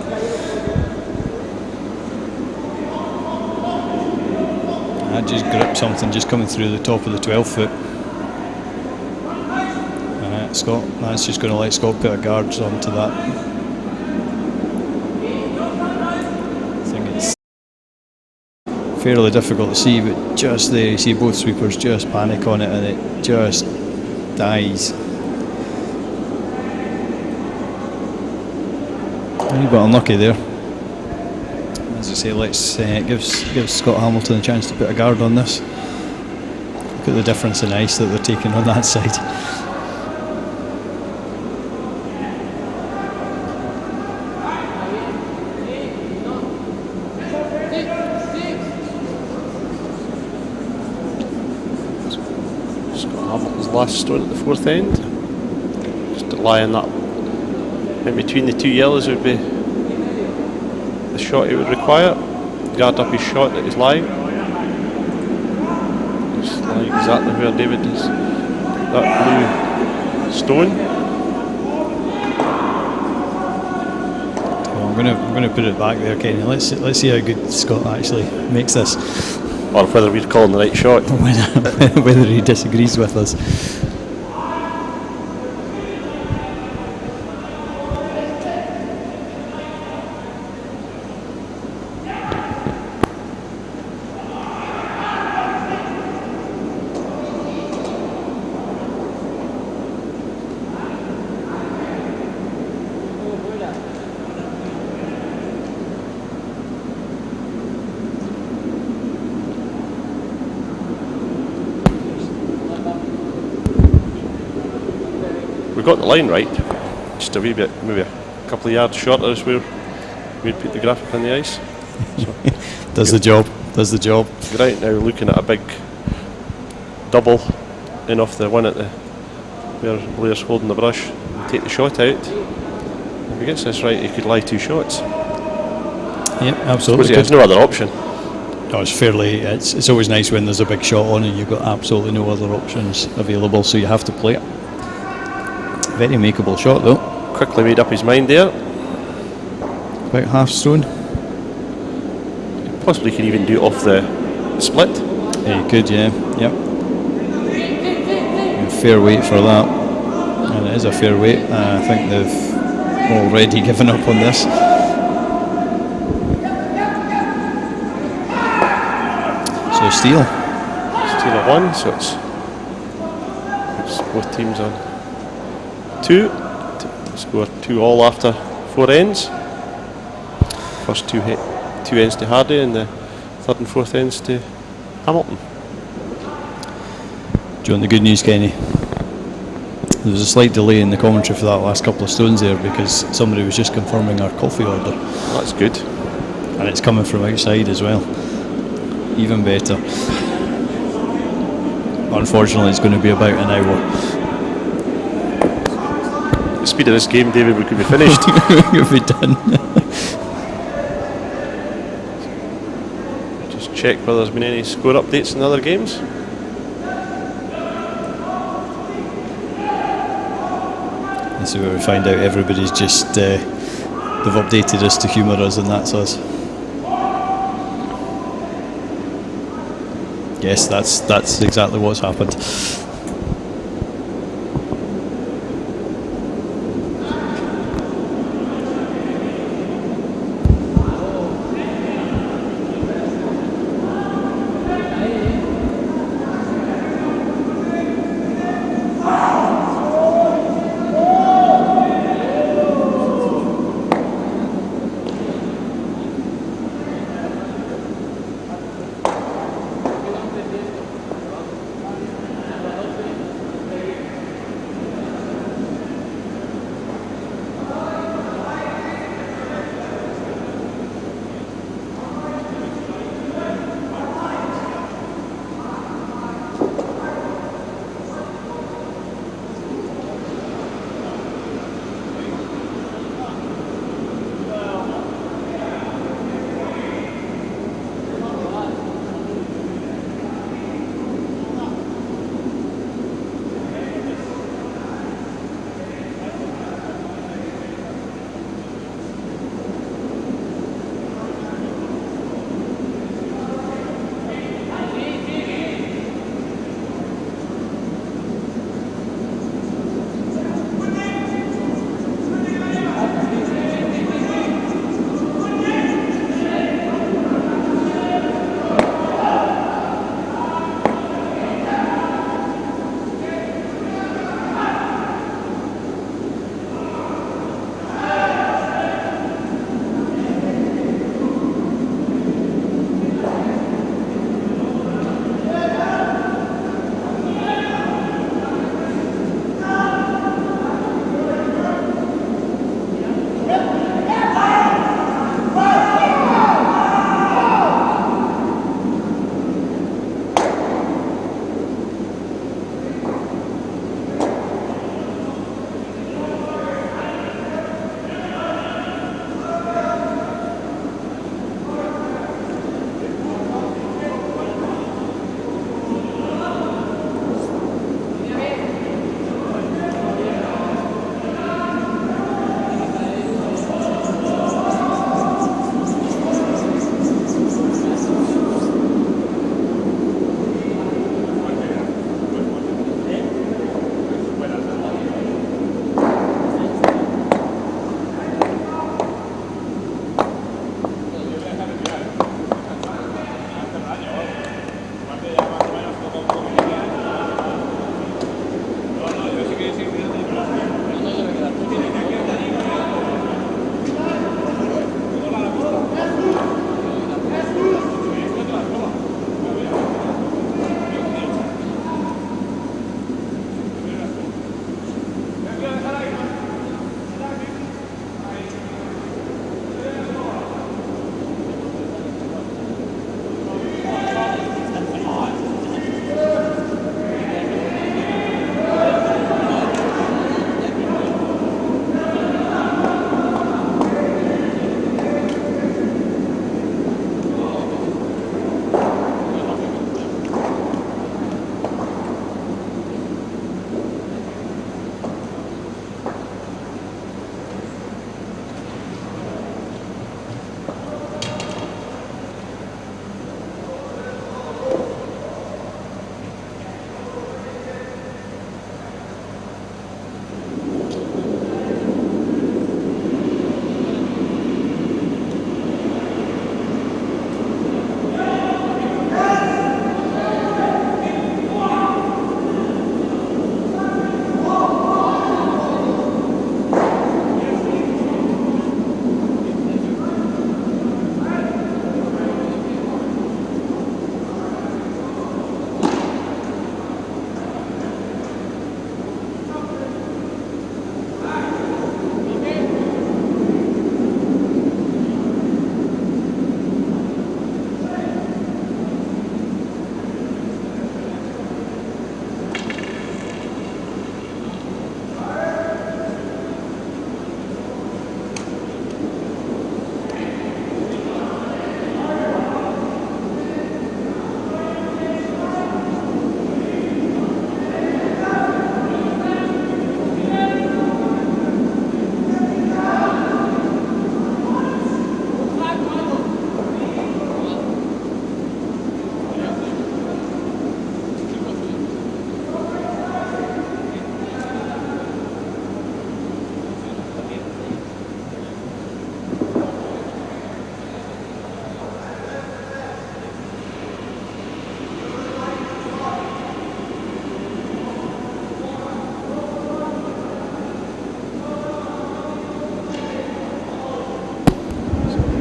That just gripped something just coming through the top of the 12 foot. Scott, that's just going to let Scott put a guard onto that. I think it's fairly difficult to see, but just there you see both sweepers just panic on it and it just dies. A bit unlucky there. As I say, let's give Scott Hamilton a chance to put a guard on this. Look at the difference in ice that they're taking on that side. Scott Hamilton's last stone at the fourth end. Just to lie in that In between the 2 yellows would be the shot he would require. Guard up his shot that is live. Just like exactly where David is. That blue stone. Well, I'm going to put it back there, Kenny. Let's see how good Scott actually makes this. Or whether we're calling the right shot. Whether he disagrees with us. We got the line right, just a wee bit, maybe a couple of yards shorter is where we'd put the graphic on the ice. So Does the job. right now looking at a big double in off the one at the where Blair's holding the brush and take the shot out. If he gets this right, he could lie 2 shots. Yeah, absolutely. He has no other option. No, it's always nice when there's a big shot on and you've got absolutely no other options available, so you have to play it. Very makeable shot though. Quickly made up his mind there. About half stone. Possibly could even do it off the split. Yeah, you could, yeah. Yep. A fair weight for that. And it is a fair weight. I think they've already given up on this. So steal. Steal at 1, so it's both teams on 2. Score 2 all after 4 ends. First 2 ends to Hardie and the 3rd and 4th ends to Hamilton. Do you want the good news, Kenny? There was a slight delay in the commentary for that last couple of stones there because somebody was just confirming our coffee order. That's good. And it's coming from outside as well. Even better. Unfortunately, it's going to be about an hour. The speed of this game, David, we could be finished. We'll be done. Just check whether there's been any score updates in other games. This is where we find out everybody's just they've updated us to humour us, and that's us. Yes, that's exactly what's happened.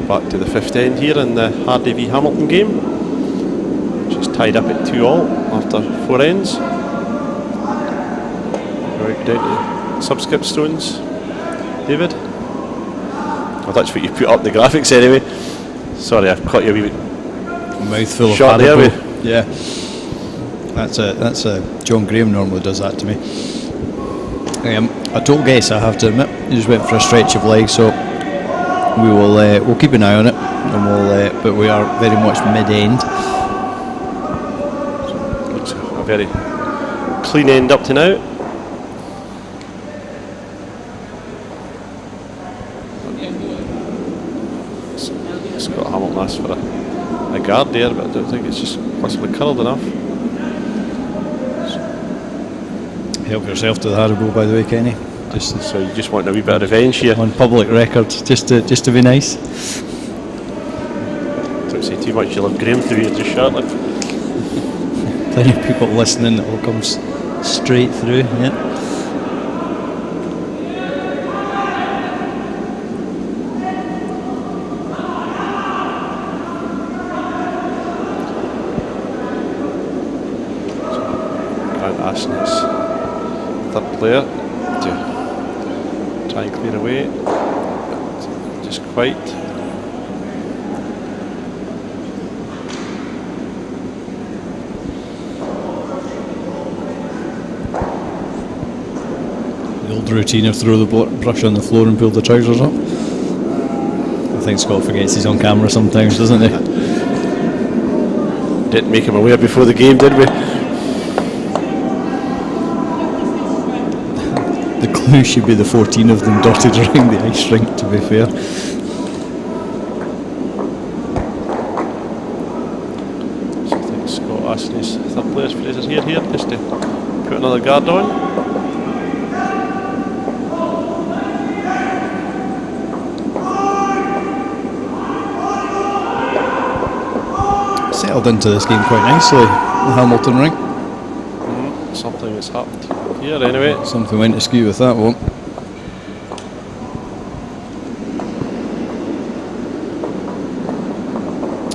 back to the fifth end here in the Hardie v Hamilton game, which is tied up at 2-all after 4 ends. Right down to subskip stones. David? Oh, that's what you put up the graphics anyway. Sorry, I've caught you a wee bit Mouthful short of there. Haribo. Yeah. That's a John Graham normally does that to me. A total guess, I have to admit. He just went for a stretch of leg, so we'll keep an eye on it, and but we are very much mid-end. Looks a very clean end up to now. Scott Hamilton asked for a guard there, but I don't think it's just possibly curled enough. Help yourself to the Haribo, by the way, Kenny. So you just want a wee bit of revenge here? On public record, just to be nice. Don't say too much, you'll have Graham through here just shortly. Plenty of people listening that all comes straight through, yeah. Third player to try and clear away, just quite. The old routine of throw the brush on the floor and pull the trousers up. I think Scott forgets he's on camera sometimes, doesn't he? Didn't make him aware before the game, did we? The clue should be the 14 of them dotted around the ice rink, to be fair. So I think Scott asking his third player's Fraser's here just to put another guard on. Settled into this game quite nicely, the Hamilton rink. Something that's happened here anyway. Something went askew with that one.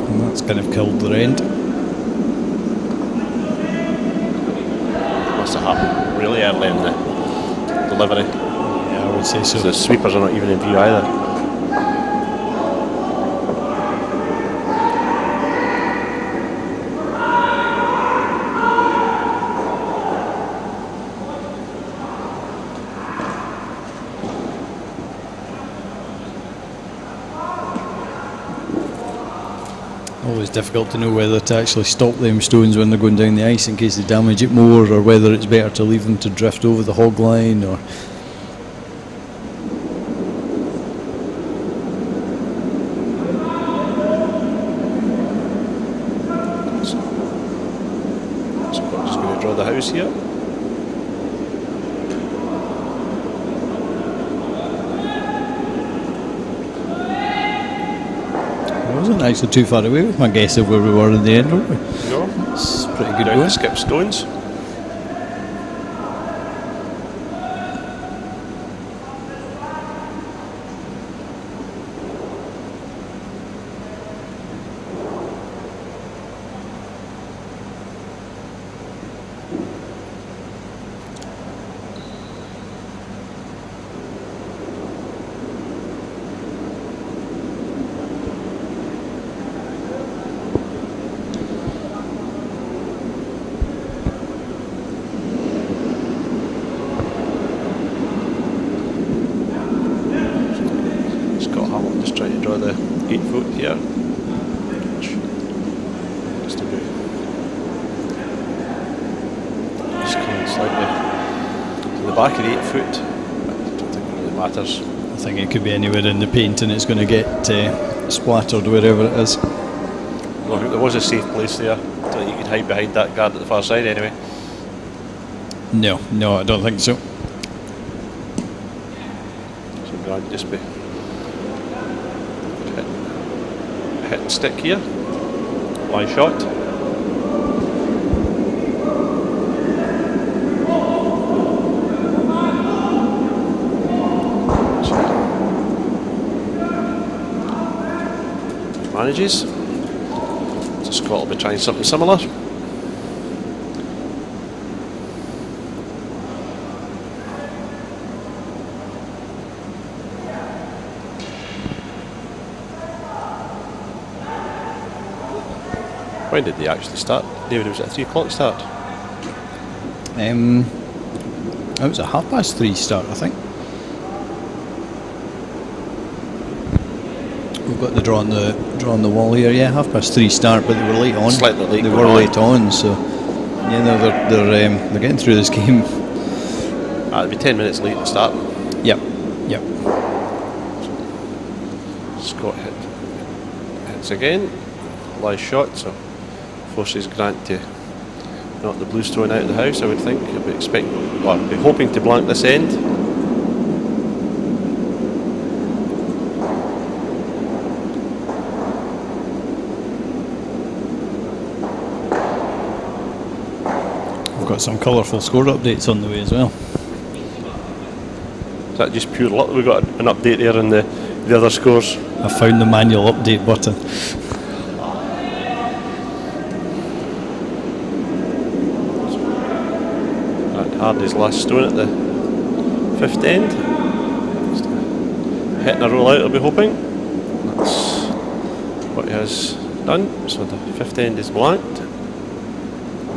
And that's kind of killed their end. Must have happened really early in the delivery. Yeah, I would say so. So the sweepers are not even in view either. Always difficult to know whether to actually stop them stones when they're going down the ice in case they damage it more, or whether it's better to leave them to drift over the hog line, or So I'm just going to draw the house here. it wasn't actually too far away with my guess of where we were in the end, weren't we? No, It's pretty good down going. to skip stones. Just trying to draw the 8 foot here. Just a bit. Just coming slightly to the back of the 8 foot. I don't think it really matters. I think it could be anywhere in the paint and it's going to get splattered wherever it is. No, I think there was a safe place there. I don't think you could hide behind that guard at the far side anyway. No, I don't think so. So I'm going to just be hit and stick here. Line shot. manages. So Scott will be trying something similar. When did they actually start? David, was it a 3 o'clock start? It was a 3:30 start, I think. We've got the draw on the wall here. Yeah, 3:30 start, but they were late on. Slightly late. They were late on, so yeah, no, they're getting through this game. It'll be 10 minutes late to start. Yep. Scott hits again. Live shot, so forces Grant to knock the Bluestone out of the house, I would think. I'd be hoping to blank this end. We've got some colourful score updates on the way as well. Is that just pure luck? We've got an update there on the other scores. I found the manual update button. Hardie's last stone at the 5th end. Just hitting a roll out, I'll be hoping. That's what he has done. So the 5th end is blanked.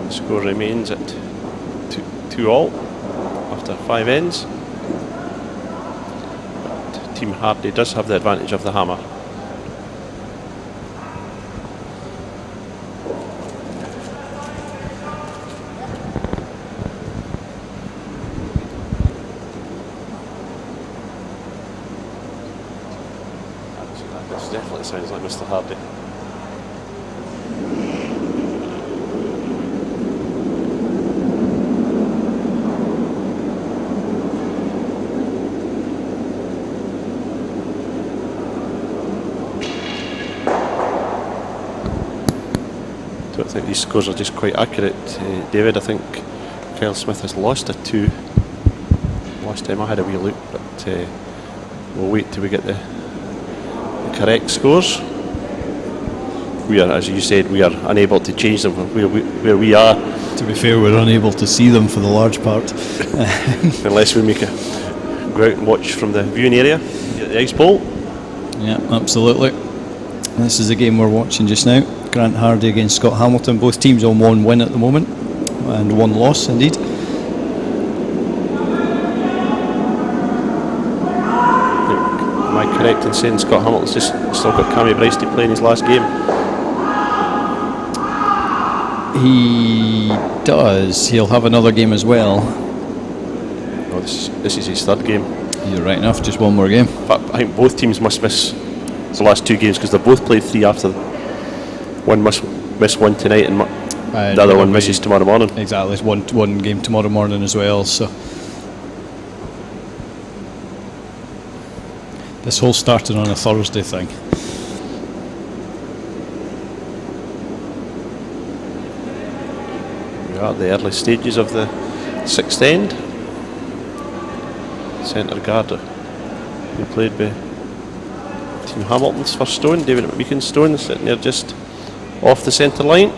The score remains at 2-2 after 5 ends. But Team Hardie does have the advantage of the hammer. Definitely sounds like Mr. Hardie. I don't think these scores are just quite accurate, David. I think Kyle Smith has lost a 2 last time I had a wee look, but we'll wait till we get the correct scores. We are, as you said, we are unable to change them where we are. To be fair, we're unable to see them for the large part. Unless we make go out and watch from the viewing area at the ice bowl. Yeah, absolutely. This is the game we're watching just now. Grant Hardie against Scott Hamilton. Both teams on 1 win at the moment, and 1 loss indeed. Am I correct in saying Scott Hamilton's just still got Cammy Bryce to play in his last game? He does. He'll have another game as well. No, this is his 3rd game. You're right enough, just 1 more game. But I think both teams must miss the last 2 games because they've both played 3 after. One must miss 1 tonight and the other one misses tomorrow morning. Exactly, it's one game tomorrow morning as well. So this whole started on a Thursday thing. We are at the early stages of the 6th end. Centre guard who played by Team Hamilton's first stone, David McMeekin's stone, sitting there just off the centre line.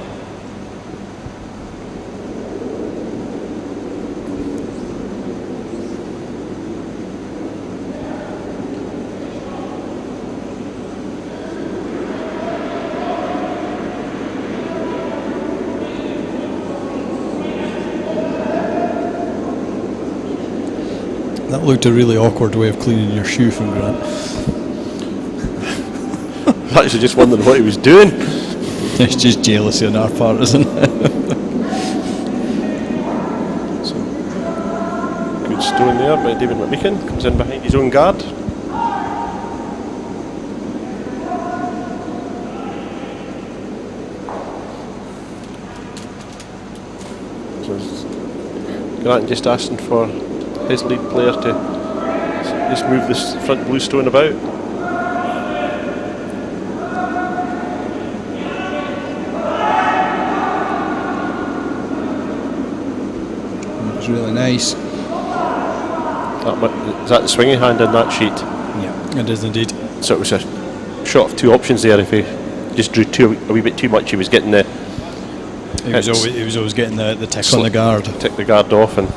That looked a really awkward way of cleaning your shoe from Grant. I was actually just wondering what he was doing. It's just jealousy on our part, isn't it? So, good stone there by David McMeekin. Comes in behind his own guard. So Grant just asking for his lead player to just move this front blue stone about. It's really nice. Is that the swinging hand in that sheet? Yeah, it is indeed. So it was a shot of 2 options there. If he just drew a wee bit too much. He was getting the. He was always getting the tick on the guard. Tick the guard off, and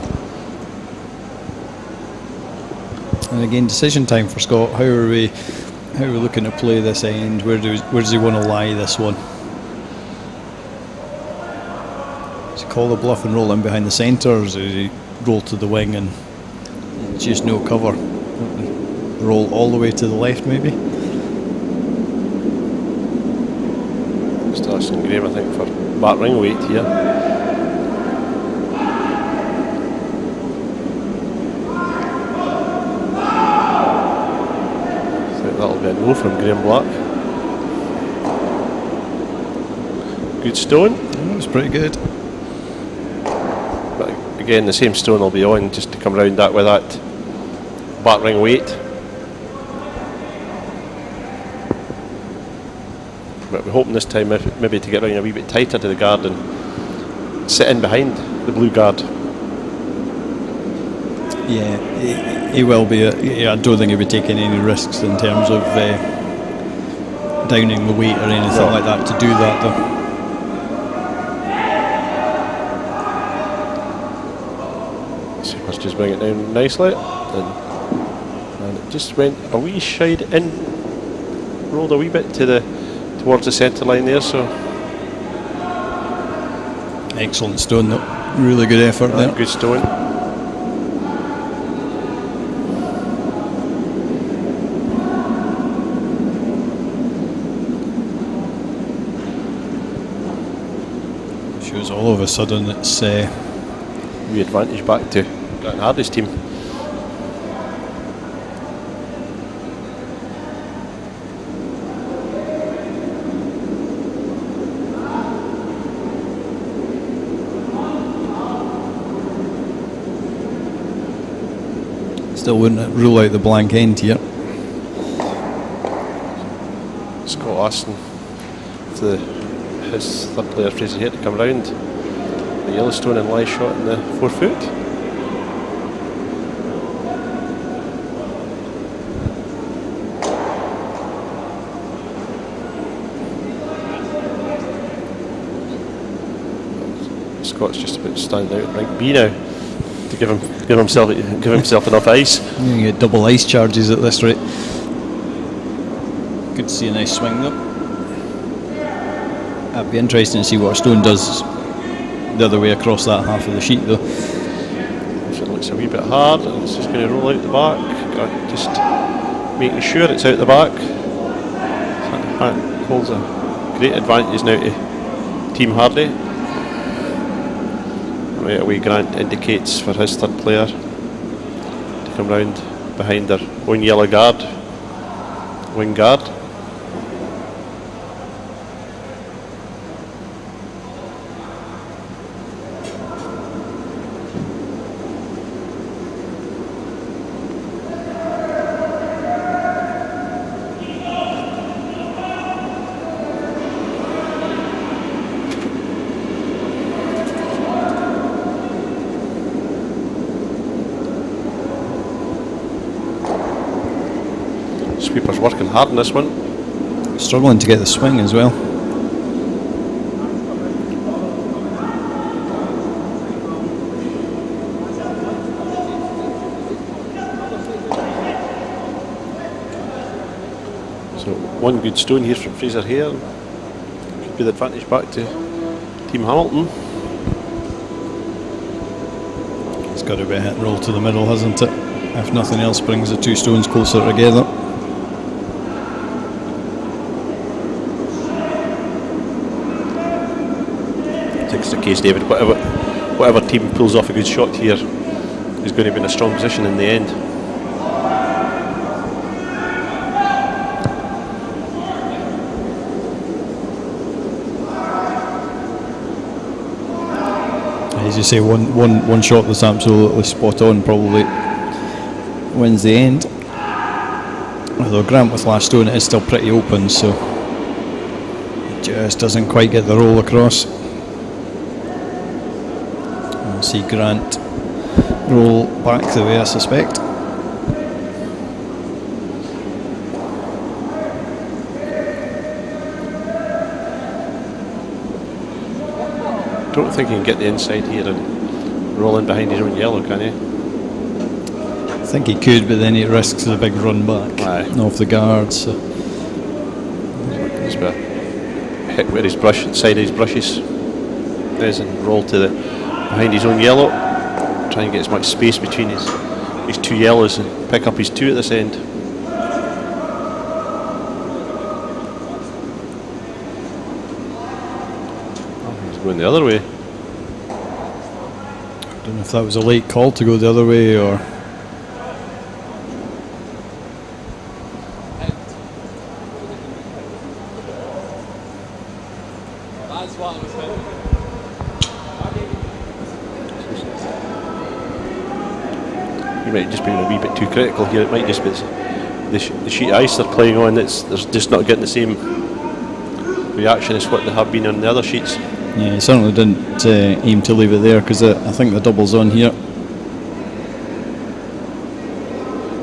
again, decision time for Scott. How are we looking to play this end? Where does he want to lie this one? Does he call the bluff and roll in behind the centre, or does he roll to the wing and just no cover? Roll all the way to the left, maybe? Just asking Graham, I think, for back ring weight here. I think that'll be a no from Graham Black. Good stone. It was pretty good. But again, the same stone will be on just to come round that with that back ring weight. But we're hoping this time maybe to get round a wee bit tighter to the guard and sit in behind the blue guard. Yeah, he will be. I don't think he'll be taking any risks in terms of downing the weight or anything like that to do that, though. Let's just bring it down nicely, and it just went a wee shade in, rolled a wee bit towards the centre line there. So excellent stone, though. Really good effort there. Good stone. Shows all of a sudden it's wee advantage back to Grant Hardie's team. still wouldn't rule out the blank end here. Scott asking for his third player Fraser here to come round the Yellowstone and lie shot in the 4 foot. Scott's just about to stand out in rank B now to give himself enough ice. You get double ice charges at this rate. Good to see a nice swing though. That'd be interesting to see what Stone does the other way across that half of the sheet though. If it looks a wee bit hard and it's just going to roll out the back, just making sure it's out the back. That holds a great advantage now to Team Hardie. Right away Grant indicates for his third player to come round behind their own yellow guard, wing guard. Sweeper's working hard in this one. Struggling to get the swing as well. So one good stone here from Fraser here. Could be the advantage back to Team Hamilton. It's got to be a hit and roll to the middle, hasn't it? If nothing else brings the two stones closer together. I think it's the case, David. Whatever team pulls off a good shot here is going to be in a strong position in the end. As you say, one shot that's absolutely spot on probably wins the end. Although Grant with last stone, it is still pretty open, so it just doesn't quite get the roll across. We'll see Grant roll back the way I suspect. Don't think he can get the inside here and roll in behind his own yellow, can he? I think he could, but then he risks a big run back off the guard. So just a hit where his brush, inside his brushes is, and roll to the behind his own yellow. Try and get as much space between his two yellows and pick up his two at this end. Going the other way. I don't know if that was a late call to go the other way or. You might just be a wee bit too critical here. It might just be the sheet of ice they're playing on. They're just not getting the same reaction as what they have been on the other sheets. Yeah, he certainly didn't aim to leave it there, because I think the double's on here.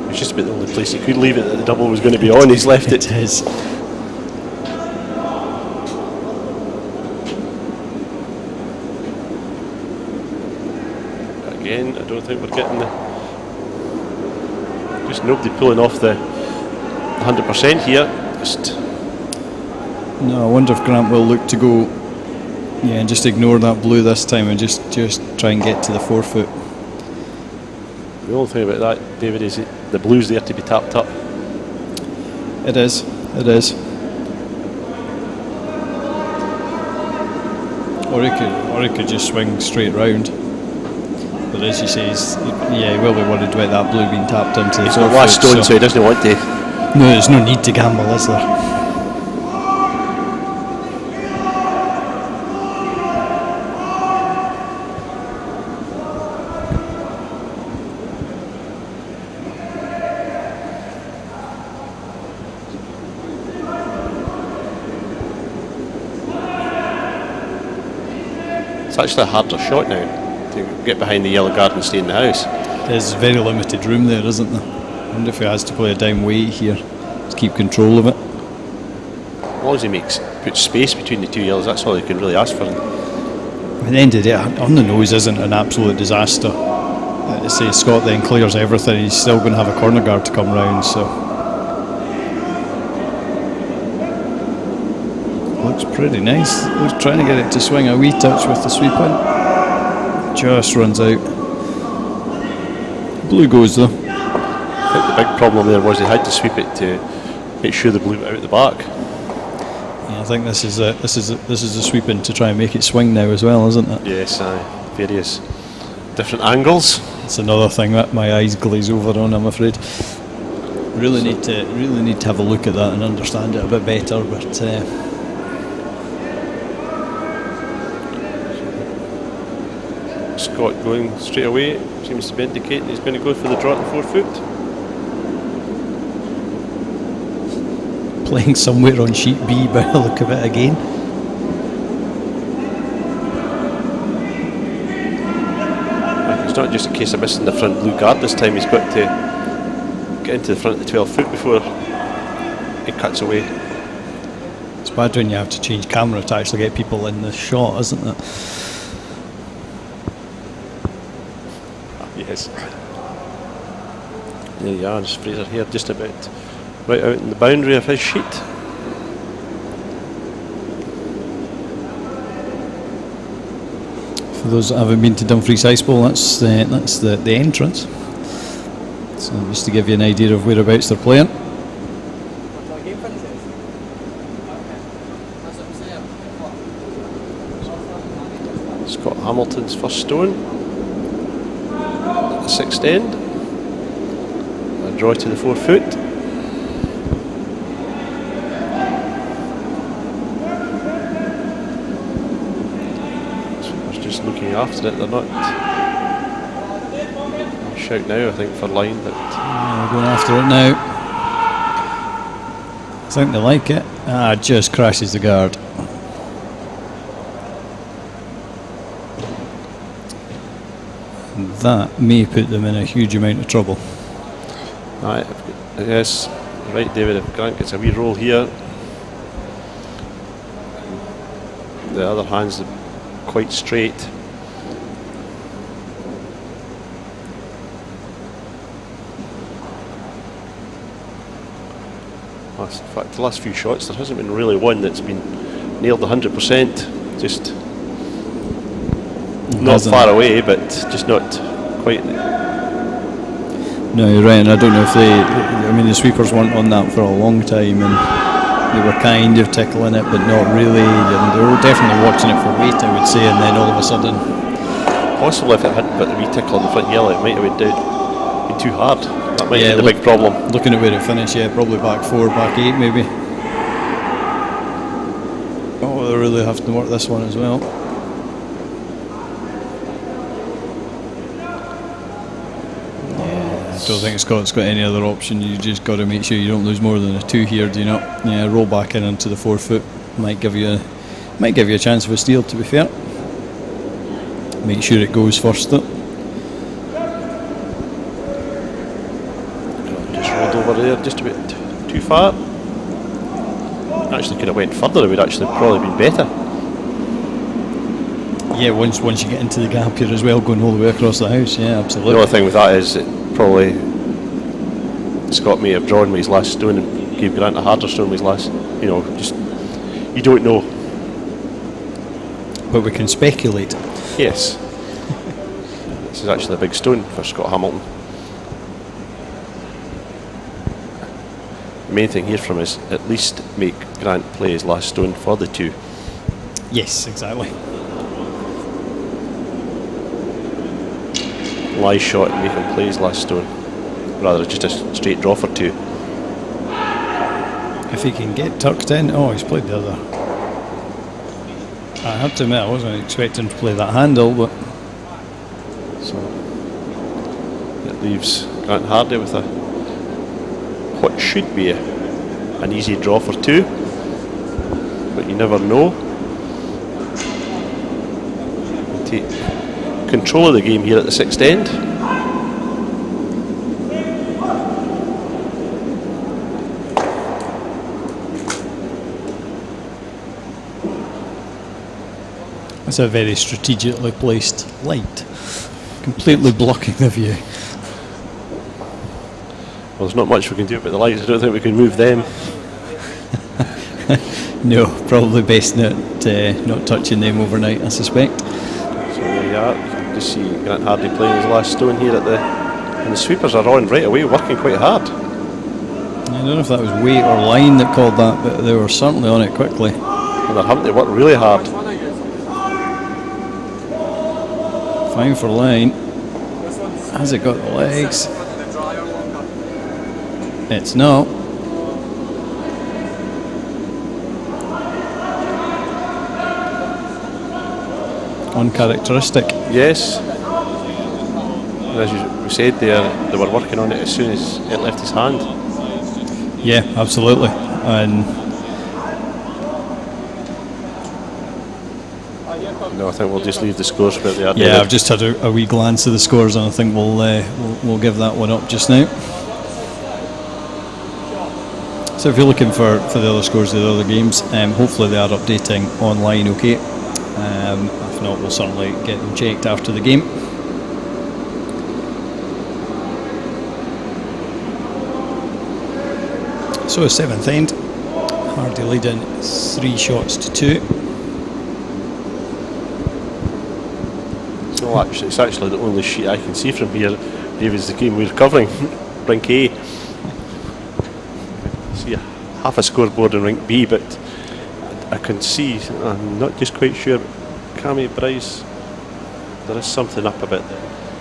It's just about the only place he could leave it that the double was going to be on. He's left it. It is. Again, I don't think we're getting just nobody pulling off the 100% here. No, I wonder if Grant will look to go, and just ignore that blue this time and just try and get to the 4 foot. The only thing about that, David, is the blue's there to be tapped up. It is. Or he could just swing straight round. But as he says, he will be worried about that blue being tapped into the 4 foot. He's got last stone, so he doesn't want to. No, there's no need to gamble, is there? It's actually a harder shot now to get behind the yellow guard and stay in the house. There's very limited room there, isn't there? I wonder if he has to play a down weight here to keep control of it. As long as he puts space between the two yellows, that's all he can really ask for. At the end of the day, on the nose isn't an absolute disaster. Say Scott then clears everything, he's still going to have a corner guard to come round, so looks pretty nice. Looks trying to get it to swing a wee touch with the sweep in. Just runs out. Blue goes though. I think the big problem there was he had to sweep it to make sure the blue went out the back. Yeah, I think this is a sweep in to try and make it swing now as well, isn't it? Yes, various different angles. It's another thing that my eyes glaze over on, I'm afraid. Really need to have a look at that and understand it a bit better, but Scott going straight away, seems to be indicating he's going to go for the draw at the 4 foot. Playing somewhere on sheet B by the look of it again. It's not just a case of missing the front blue guard this time, he's got to get into the front of the 12 foot before it cuts away. It's bad when you have to change camera to actually get people in the shot, isn't it? Yes. There you are, Fraser here, just about right out in the boundary of his sheet. For those that haven't been to Dumfries Ice Bowl, that's the entrance. So just to give you an idea of whereabouts they're playing. Scott Hamilton's first stone. The 6th end. A draw to the 4 foot. Just looking after it, they're not shout now I think for line, but They're going after it now. I think they like it. Just crashes the guard. That may put them in a huge amount of trouble. right, yes, right David, if Grant gets a wee roll here, the other hand's quite straight. In fact, the last few shots, there hasn't been really one that's been nailed 100%. Just not far away, but just not quite. No, you're right, and I don't know if the sweepers weren't on that for a long time, and they were kind of tickling it, but not really. And they were definitely watching it for weight, I would say, and then all of a sudden. Possibly if it hadn't put the wee tickle on the front yellow, it might have been too hard. That might be the big problem. Looking at where it finished, probably back 4, back 8 maybe. Oh, they really have to work this one as well. I don't think Scott's got any other option. You just got to make sure you don't lose more than a 2 here, do you not? Yeah, roll back in into the 4 foot. Might give you a chance of a steal, to be fair. Make sure it goes first though. Just rolled over there just a bit too far. Actually could have went further, it would actually probably been better. Yeah, once you get into the gap here as well, going all the way across the house, yeah, absolutely. The only thing with that is it probably Scott may have drawn with his last stone and gave Grant a harder stone with his last, just, you don't know. But we can speculate. Yes. This is actually a big stone for Scott Hamilton. The main thing here from is at least make Grant play his last stone for the 2. Yes, exactly. Lie shot and make him play his last stone, rather than just a straight draw for 2. If he can get tucked in, he's played the other. I have to admit, I wasn't expecting to play that handle, but so it leaves Grant Hardie with what should be an easy draw for 2, but you never know. Take control of the game here at the 6th end. it's a very strategically placed light, completely blocking the view. Well, there's not much we can do about the lights. I don't think we can move them. No, probably best not touching them overnight, I suspect. So there you are. You can just see Grant Hardie playing his last stone here and the sweepers are on right away, working quite hard. I don't know if that was weight or line that called that, but they were certainly on it quickly. And they're having to work really hard. Fine for line. Has it got the legs? It's not. Uncharacteristic. Yes. And as we said, they were working on it as soon as it left his hand. Yeah, absolutely. And no, I think we'll just leave the scores where they are. yeah, David. I've just had a wee glance at the scores, and I think we'll give that one up just now. So if you're looking for the other scores of the other games, hopefully they are updating online okay. If not, we'll certainly get them checked after the game. So 7th end, Hardie leading 3 shots to 2. So actually, it's actually the only sheet I can see from here, Dave, is the game we're covering, Rink A. See half a scoreboard in Rink B, but I can see, I'm not just quite sure, Cammy Bryce, there is something up about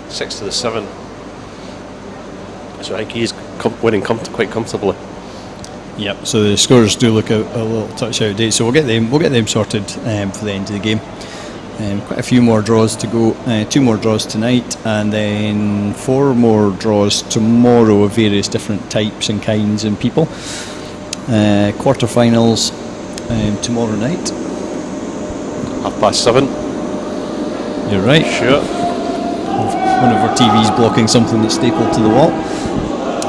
6 to the 7. So I think he's winning quite comfortably. Yep. So the scores do look a little touch out of date. So we'll get them sorted for the end of the game. Quite a few more draws to go. 2 more draws tonight, and then 4 more draws tomorrow of various different types and kinds and people. Quarterfinals tomorrow night. 7:30. You're right. Sure. One of our TVs blocking something that's stapled to the wall.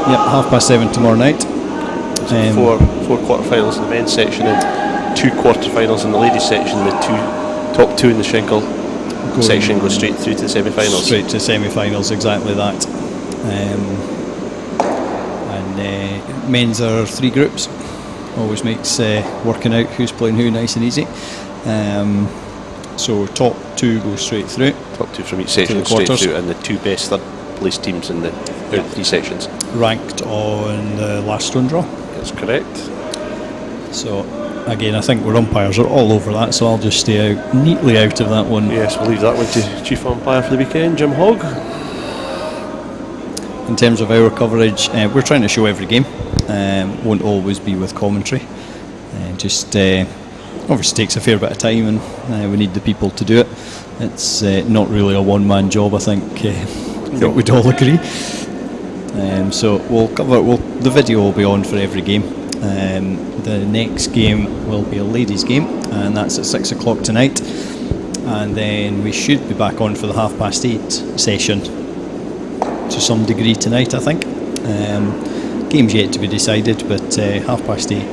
Yep, 7:30 tomorrow night. 4 quarterfinals in the men's section and 2 quarterfinals in the ladies section. The 2 top 2 in the Schenkel section go straight through to the semi-finals. Straight to semi-finals, exactly that. Men's are 3 groups. Always makes working out who's playing who nice and easy. So top 2 go straight through. Top 2 from each section straight through, and the 2 best third place teams in the 3 sections. Ranked on the last stone draw. That's correct. So again, I think our umpires are all over that, so I'll just stay out neatly out of that one. Yes, we'll leave that one to Chief Umpire for the weekend, Jim Hogg. In terms of our coverage, we're trying to show every game. Won't always be with commentary. Obviously takes a fair bit of time, and we need the people to do it. It's not really a one-man job, I think. I think we'd all agree. So we'll cover. The video will be on for every game. The next game will be a ladies' game, and that's at 6 o'clock tonight. And then we should be back on for the 8:30 session to some degree tonight, I think. Game's yet to be decided, but 8:30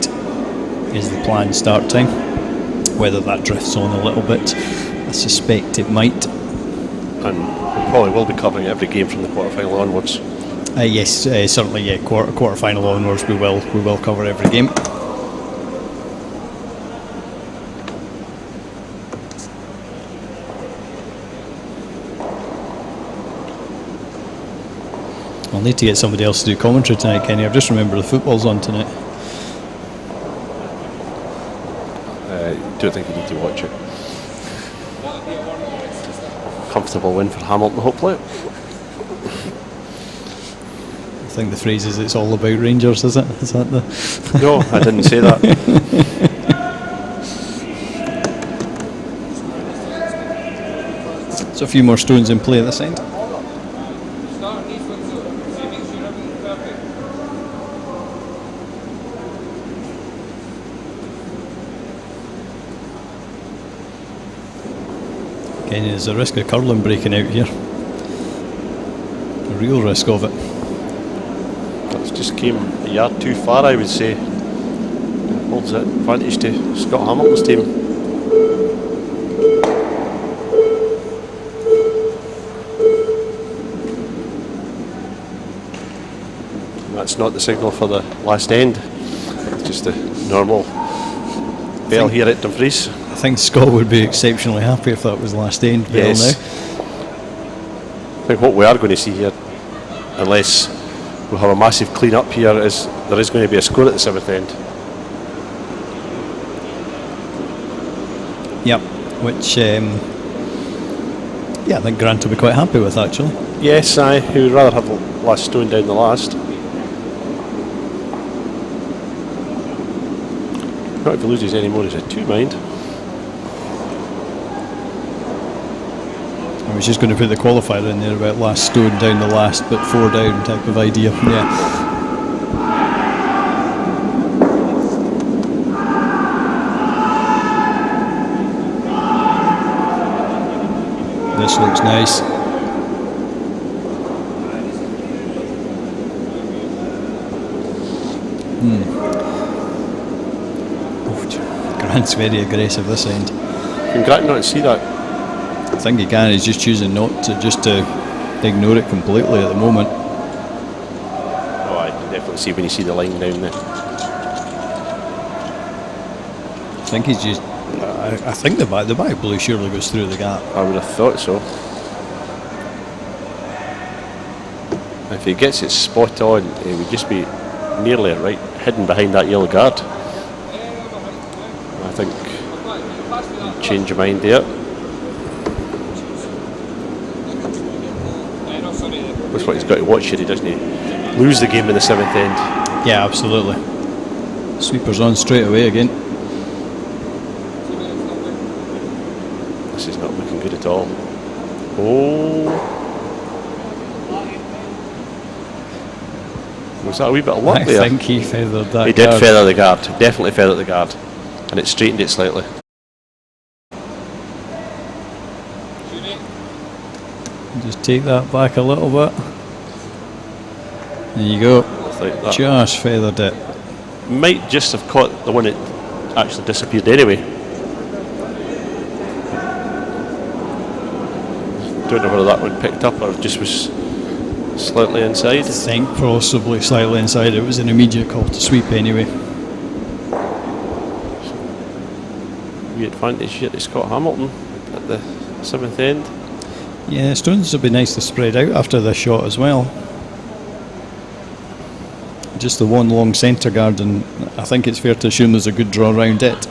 is the planned start time. Whether that drifts on a little bit, I suspect it might. And we probably will be covering every game from the quarter-final onwards. Yes, certainly. Yeah, quarter-final onwards, we will cover every game. I'll need to get somebody else to do commentary tonight, Kenny. I've just remembered the football's on tonight. Don't think you need to watch it. Comfortable win for Hamilton, hopefully. I think the phrase is "it's all about Rangers," is it? Is that the? No, I didn't say that. So a few more stones in play at this end. Again, there's a risk of curling breaking out here. A real risk of it. That's just came a yard too far, I would say. Holds it advantage to Scott Hamilton's team. And that's not the signal for the last end. It's just a normal bell here at Dumfries. I think Scott would be exceptionally happy if that was last end bell now. I think what we are going to see here, unless we have a massive clean up here, is there is going to be a score at the 7th end. Yep, which I think Grant will be quite happy with, actually. Yes, he would rather have the last stone down the last. Not if he loses any more, is it? 2 mind. I was just going to put the qualifier in there about last stone down the last, but 4 down type of idea. Yeah. This looks nice. Grant's very aggressive this end. Can Grant not see that? I think he can. He's just choosing not to, just to ignore it completely at the moment. Oh, I can definitely see when you see the line down there. I think he's just. I think the back blue surely goes through the gap. I would have thought so. If he gets it spot on, he would just be nearly right, hidden behind that yellow guard. I think he'd change your mind there. That's what he's got to watch here, doesn't he? Lose the game in the 7th end. Yeah, absolutely. Sweeper's on straight away again. This is not looking good at all. Oh. Was that a wee bit of luck there? I think he feathered that. He did feather the guard, definitely feathered the guard. And it straightened it slightly. Just take that back a little bit. There you go. Like that. Just feathered it. Might just have caught the one that actually disappeared anyway. Don't know whether that one picked up or just was slightly inside. I think possibly slightly inside. It was an immediate call to sweep anyway. Wee advantage here to Scott Hamilton at the 7th end. Yeah, stones would be nice to spread out after this shot as well. Just the one long centre guard, and I think it's fair to assume there's a good draw around it.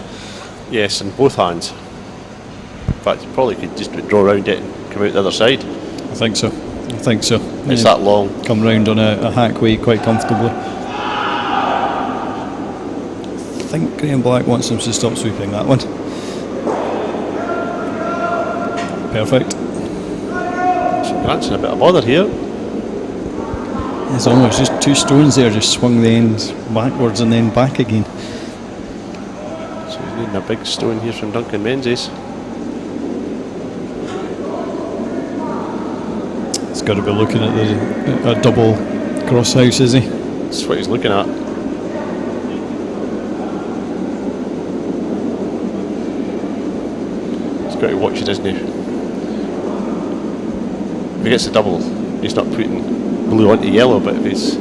Yes, in both hands. In fact, you probably could just draw around it and come out the other side. I think so. It's that long. Come round on a hackway quite comfortably. I think Graham Black wants him to stop sweeping that one. Perfect. Grant's in a bit of bother here. It's almost just two stones there, just swung the end backwards and then back again. So he's needing a big stone here from Duncan Menzies. He's got to be looking at a double cross house, is he? That's what he's looking at. He's got to watch it, isn't he? If he gets a double, he's not putting blue onto yellow, but if he's...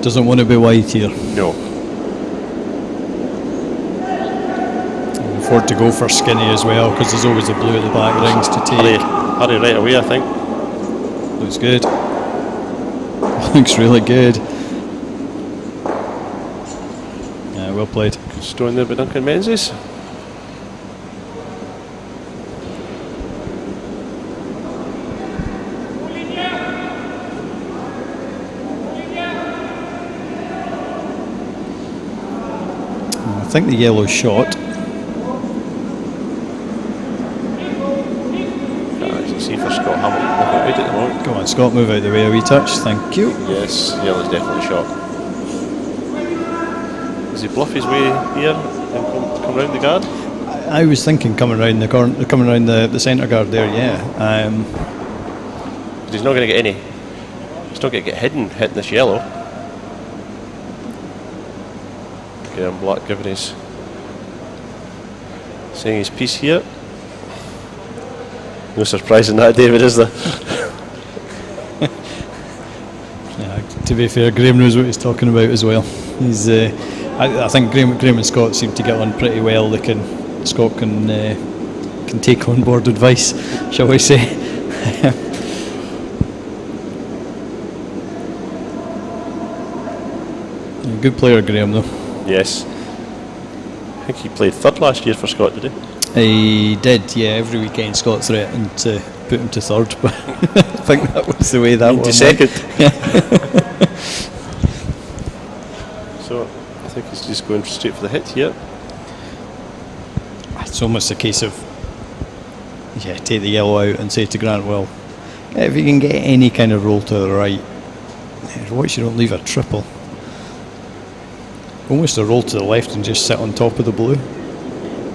Doesn't want to be white here. No. Afford to go for skinny as well, because there's always the blue at the back rings to take. Hardie right away, I think. Looks good. Looks really good. Yeah, well played. Good stone there by Duncan Menzies. I think the yellow's shot. See for Scott Hamilton looking out at the moment. Go on, Scott, move out the way a wee touch. Thank you. Yes, yellow's definitely shot. Does he bluff his way here and come round the guard? I was thinking coming round the corner, coming round the centre guard there. Yeah. But he's not going to get any. He's not going to get hidden hitting this yellow. Graham Black giving his saying his piece here. No surprise in that, David, is there? Yeah, to be fair, Graham knows what he's talking about as well. He's, I think Graham and Scott seem to get on pretty well. Scott can take on board advice, shall we say? Good player, Graham, though. Yes. I think he played third last year for Scott, did he? He did, yeah. Every weekend Scott threatened to put him to third, but I think that was the way that into went. second. So I think he's just going straight for the hit here. It's almost a case of, take the yellow out and say to Grant, well, if you can get any kind of roll to the right, watch you don't leave a triple. Almost a roll to the left and just sit on top of the blue.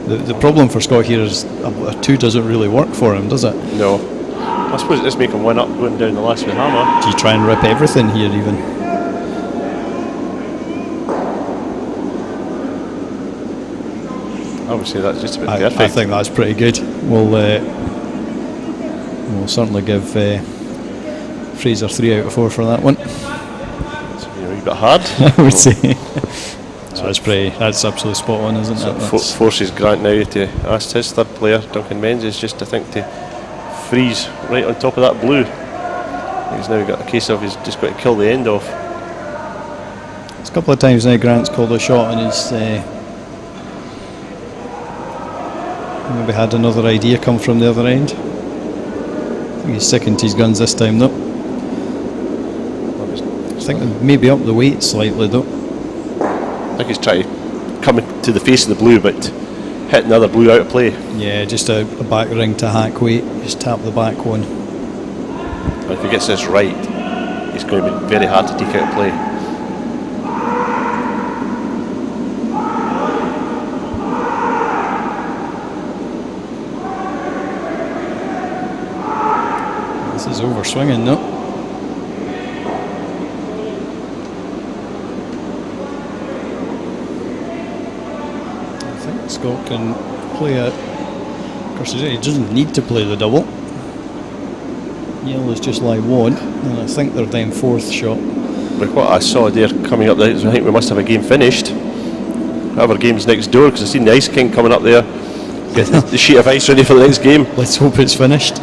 The problem for Scott here is a 2 doesn't really work for him, does it? No. I suppose it does make him 1 up going down the last with hammer. Do you try and rip everything here even? I would say that's just about perfect. I think that's pretty good. We'll certainly give Fraser 3 out of 4 for that one. It's a wee bit hard. I would say. That's absolutely spot on, isn't So it? forces Grant now to ask his third player, Duncan Menzies, just to freeze right on top of that blue. He's now got a case of he's just got to kill the end off. It's a couple of times now Grant's called a shot and he's maybe had another idea come from the other end. I think he's sickened his guns this time though. I think maybe up the weight slightly though. I think he's trying to come to the face of the blue but hitting the other blue out of play. Yeah, just a back ring to hack weight, just tap the back one. But if he gets this right, it's going to be very hard to take out of play. This is over swinging, no? I think Scott can play it. Of course, he doesn't need to play the double. Yellow's just like one, and I think they're then fourth shot. But what I saw there coming up there, I think we must have a game finished. Our game's next door, because I've seen the Ice King coming up there, getting the sheet of ice ready for the next game. Let's hope it's finished.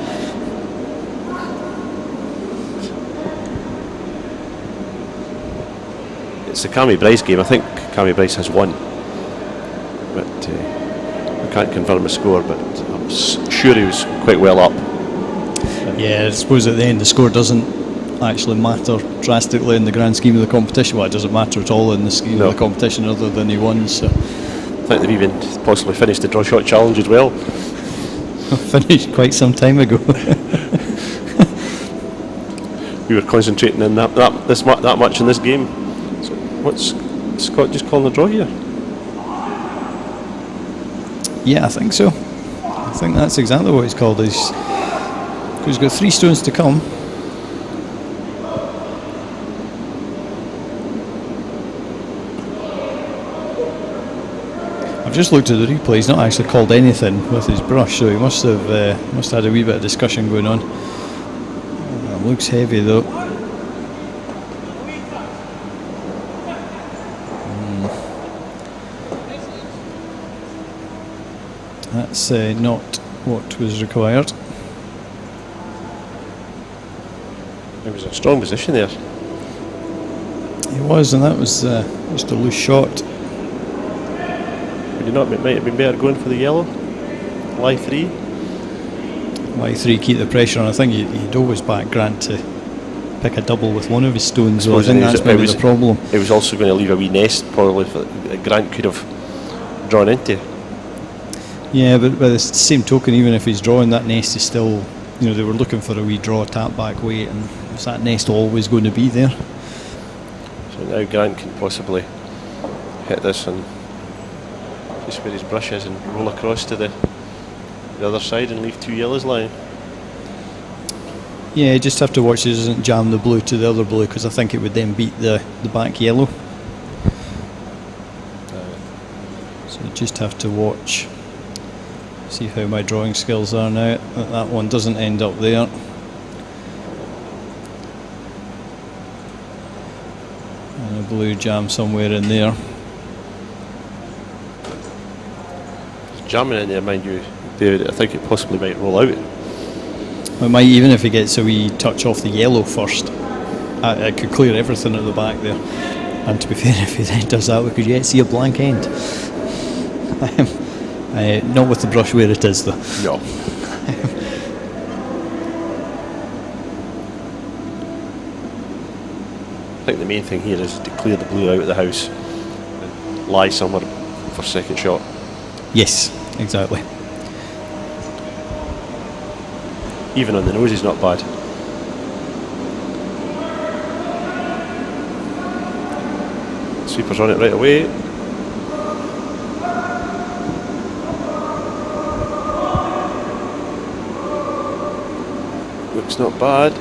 It's the Cammy Bryce game. I think Cammy Bryce has won, but I can't confirm the score, but I'm sure he was quite well up. Yeah, I suppose at the end the score doesn't actually matter drastically in the grand scheme of the competition. Well, it doesn't matter at all in the scheme of the competition, other than he won. So I think they've even possibly finished the draw shot challenge as well. Finished quite some time ago. We were concentrating in that much in this game. So what's Scott just calling the draw here? Yeah, I think so. I think that's exactly what he's called. He's got 3 stones to come. I've just looked at the replay. He's not actually called anything with his brush, so he must have had a wee bit of discussion going on. It looks heavy though. That's not what was required. It was a strong position there. It was, and that was just a loose shot. Would you not might have been better going for the yellow? Lie 3? Lie 3, keep the pressure on. I think he'd always back Grant to pick a double with one of his stones, so I think that's maybe the problem. It was also going to leave a wee nest, probably, that Grant could have drawn into. Yeah, but by the same token, even if he's drawing, that nest is still, they were looking for a wee draw, tap back weight, and is that nest always going to be there? So now Grant can possibly hit this and just where his brush is and roll across to the other side and leave 2 yellows lying. Yeah, you just have to watch he doesn't jam the blue to the other blue, because I think it would then beat the back yellow. So you just have to watch. See how my drawing skills are now. That one doesn't end up there. And a blue jam somewhere in there. Jamming in there, mind you, I think it possibly might roll out. It might, even if he gets a wee touch off the yellow first. It could clear everything at the back there. And to be fair, if he then does that, we could yet see a blank end. Not with the brush where it is though. No. I think the main thing here is to clear the blue out of the house and lie somewhere for second shot. Yes, exactly. Even on the nose is not bad. Sweeper's on it right away. Looks not bad.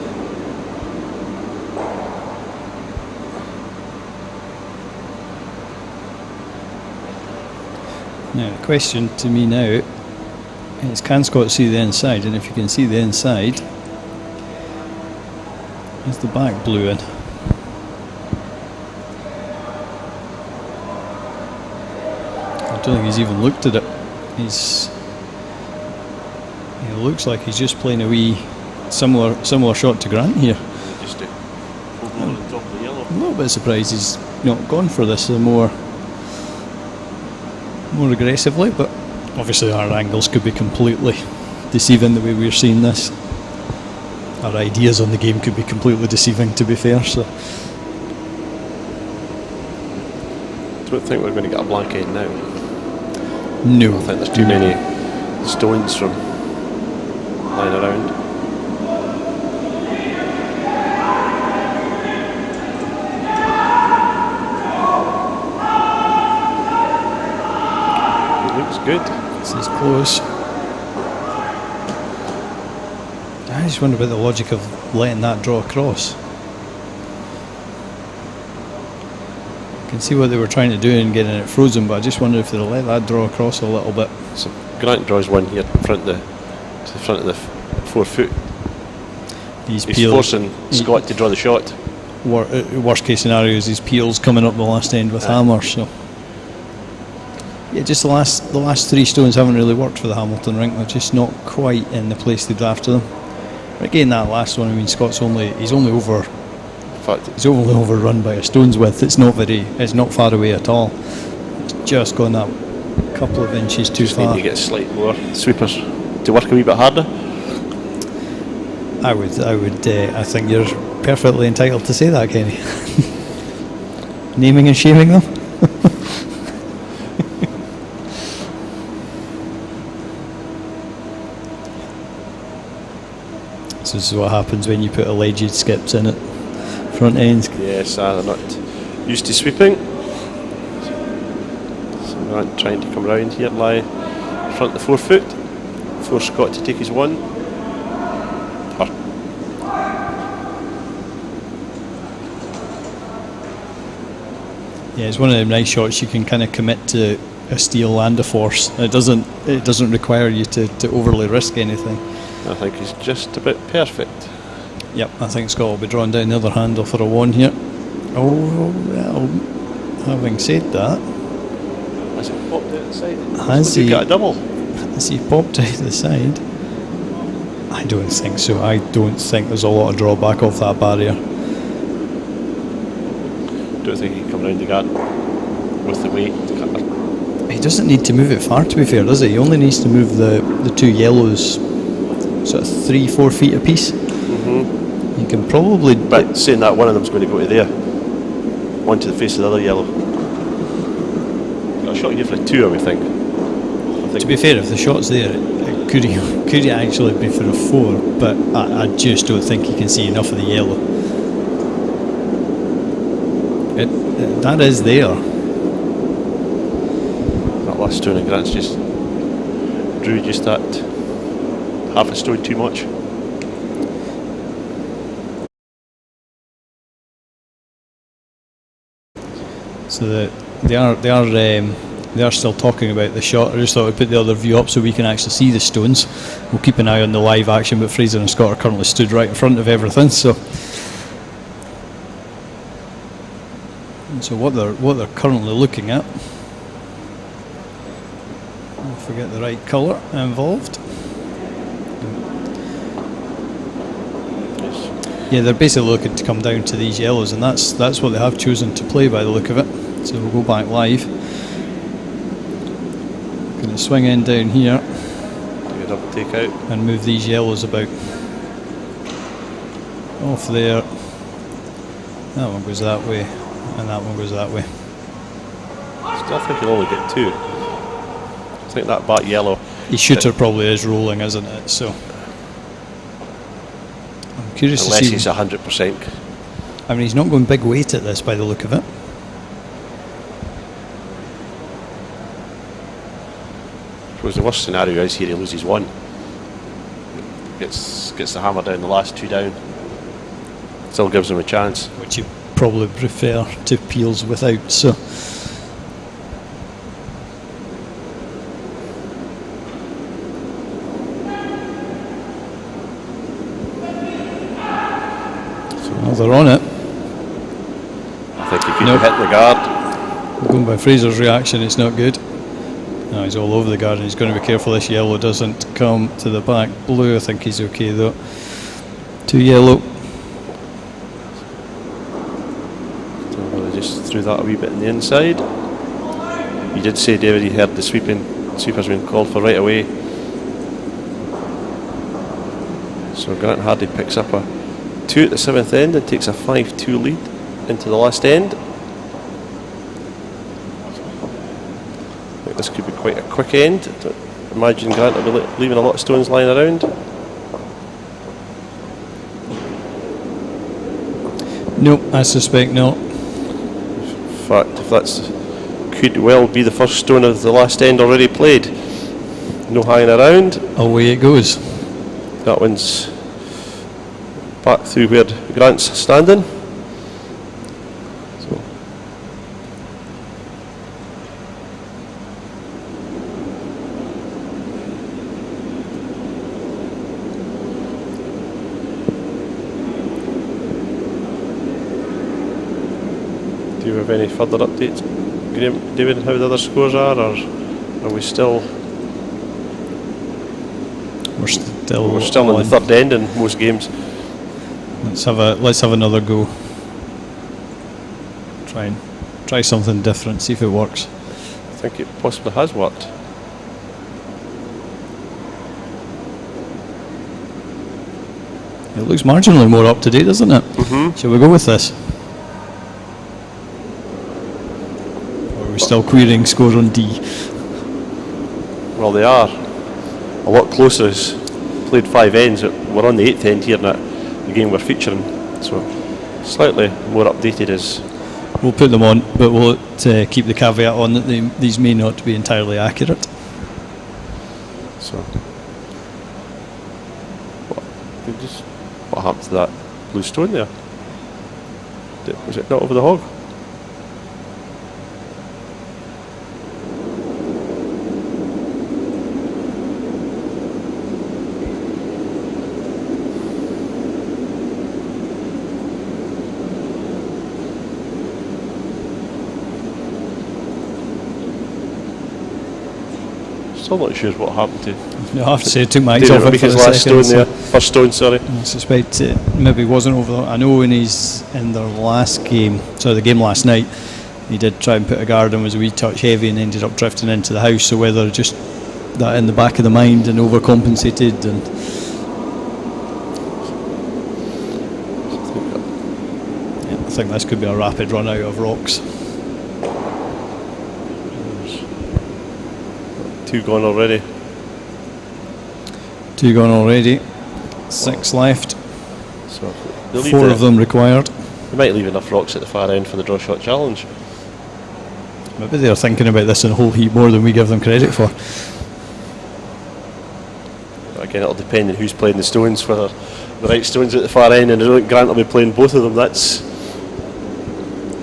Now the question to me now is, can Scott see the inside? And if you can see the inside, is the back blue in? I don't think he's even looked at it. He looks like he's just playing a wee similar shot to Grant here. Just on the top of the yellow. I'm a little bit surprised he's not gone for this more aggressively, but obviously our angles could be completely deceiving the way we're seeing this. Our ideas on the game could be completely deceiving, to be fair. So I don't think we're going to get a blank end now. no, I think there's too many stones from lying around. Good. This is close. I just wonder about the logic of letting that draw across. I can see what they were trying to do in getting it frozen, but I just wonder if they'll let that draw across a little bit. So Grant draws one here to the front of the 4 foot. He's forcing Scott to draw the shot. Worst case scenario is his peels coming up the last end with hammers. So yeah, just the last 3 stones haven't really worked for the Hamilton rink. They're just not quite in the place they'd after them. But again, that last one, I mean, Scott's only overrun by a stone's width. It's not far away at all. It's just gone that couple of inches too far. Need to get slightly more sweepers to work a wee bit harder. I think you're perfectly entitled to say that, Kenny. Naming and shaming them. This is what happens when you put alleged skips in it. Front ends. Yes, they're not used to sweeping. So Grant trying to come round here, lie in front of the 4 foot. Force Scott to take his one. Yeah, it's one of them nice shots you can kind of commit to a steel and a force. It doesn't require you to overly risk anything. I think he's just about perfect. Yep, I think Scott will be drawing down the other handle for a 1 here. Oh, well, having said that... Has he popped out the side? Has he got a double? Has he popped out the side? I don't think so. I don't think there's a lot of drawback off that barrier. Don't think he can come round the garden with the weight. He doesn't need to move it far, to be fair, does he? He only needs to move the 2 yellows sort of 3-4 feet apiece. You can probably... But saying that, one of them's going to go to there. One to the face of the other yellow. Got a shot here for a 2, I would think. To be fair, if the shot's there, it could actually be for a 4, but I just don't think he can see enough of the yellow. That is there. That last stone in Grant's just drew just that half a stone too much. So they are still talking about the shot. I just thought I'd put the other view up so we can actually see the stones. We'll keep an eye on the live action, but Fraser and Scott are currently stood right in front of everything. So what they're currently looking at. I'll forget the right colour involved. Yeah, they're basically looking to come down to these yellows, and that's what they have chosen to play by the look of it. So we'll go back live. Going to swing in down here. Do a double take out. And move these yellows about. Off there. That one goes that way, and that one goes that way. Still think he'll only get 2. I think that back yellow. His shooter probably is rolling, isn't it? So I'm curious unless to see. He's 100%. I mean, he's not going big weight at this by the look of it. I suppose the worst scenario is here he loses 1. Gets the hammer down, the last 2 down. Still gives him a chance. Which you probably prefer to peels without, so. Well, they're on it. I think he could have hit the guard. Going by Fraser's reaction, it's not good. No, he's all over the guard, and he's going to be careful this yellow doesn't come to the back blue. I think he's okay though. 2 yellow. So just threw that a wee bit in the inside. You did say, David, he heard the sweepers being called for right away. So Grant Hardie picks up a 2 at the 7th end and takes a 5-2 lead into the last end. I think this could be quite a quick end. I don't imagine Grant will be leaving a lot of stones lying around. Nope, I suspect not. In fact, if that's could well be the first stone of the last end already played. No hanging around. Away it goes. That one's back through where Grant's standing. So we have any further updates, Graham, David, how the other scores are, or are we still? We're still in the third end in most games. Let's have another go. Try something different. See if it works. I think it possibly has worked. It looks marginally more up to date, doesn't it? Shall we go with this? Or are we still querying scores on D? Well, they are a lot closer. As played 5 ends. We're on the 8th end here, now the game we're featuring. So slightly more updated is. We'll put them on, but we'll keep the caveat on that these may not be entirely accurate. So, what happened to that blue stone there? Was it not over the hog? Still not sure what happened to. No, I have to say it took my eyes off it for his a last second. stone there, first stone, sorry. I suspect it maybe wasn't over. I know in their last game, so the game last night, he did try and put a guard and was a wee touch heavy and ended up drifting into the house. So whether just that in the back of the mind and overcompensated, and yeah, I think this could be a rapid run out of rocks. 2 gone already. 2 gone already. 6 left. So 4 of them required. We might leave enough rocks at the far end for the draw shot challenge. Maybe they're thinking about this in a whole heap more than we give them credit for. But again, it'll depend on who's playing the stones, whether the right stones at the far end, and I don't think Grant will be playing both of them, that's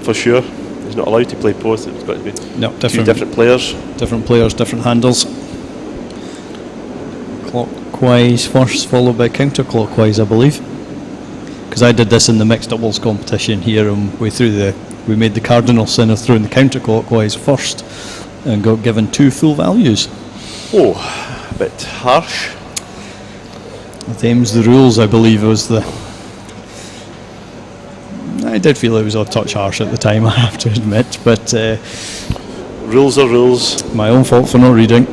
for sure. He's not allowed to play both, it's got to be two different players. Different players, different handles. Clockwise first, followed by counterclockwise, I believe. Because I did this in the mixed doubles competition here, and we made the cardinal sin of throwing the counterclockwise first, and got given 2 full values. Oh, a bit harsh. Them's the rules, I believe, was the. I did feel it was a touch harsh at the time, I have to admit, but rules are rules. My own fault for not reading.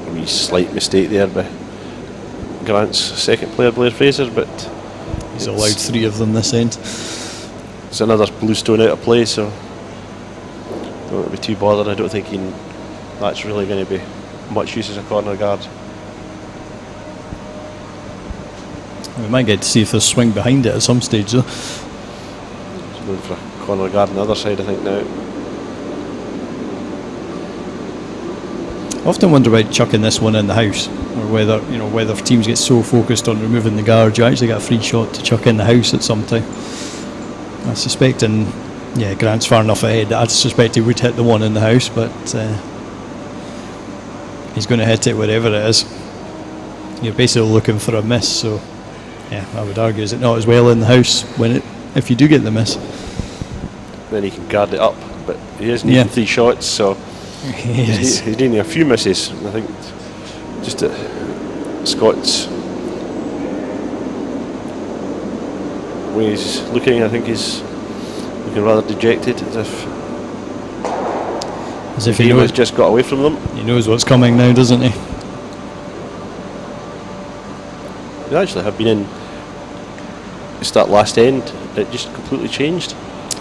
A wee slight mistake there by Grant's second player, Blair Fraser, but he's allowed 3 of them this end. It's another blue stone out of play, so don't want to be too bothered. I don't think that's really going to be much use as a corner guard. We might get to see if there's swing behind it at some stage though. He's going for a corner guard on the other side, I think, now. I often wonder about chucking this one in the house, or whether teams get so focused on removing the guard you actually get a free shot to chuck in the house at some time. I suspect Grant's far enough ahead that I suspect he would hit the one in the house, but he's going to hit it wherever it is. You're basically looking for a miss, so yeah, I would argue is it not as well in the house if you do get the miss. Then he can guard it up, but he is needing 3 shots, so he's needing a few misses. I think just Scott's way he's looking, I think he's looking rather dejected, as if he knows just got away from them. He knows what's coming now, doesn't he? They actually have been in. It's that last end, it just completely changed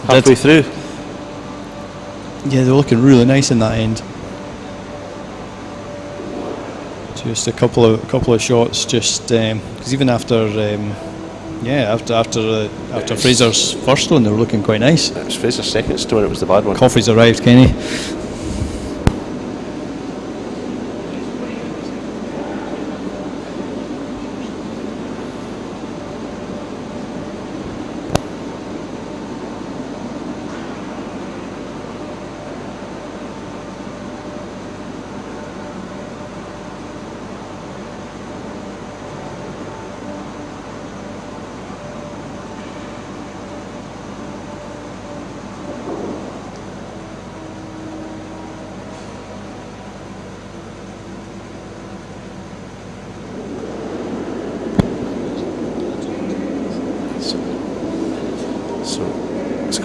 halfway through. Yeah, they're looking really nice in that end. Just a couple of shots, just because even after Fraser's first stone, they were looking quite nice. It was Fraser's second stone, it was the bad one. Coffee's arrived, Kenny.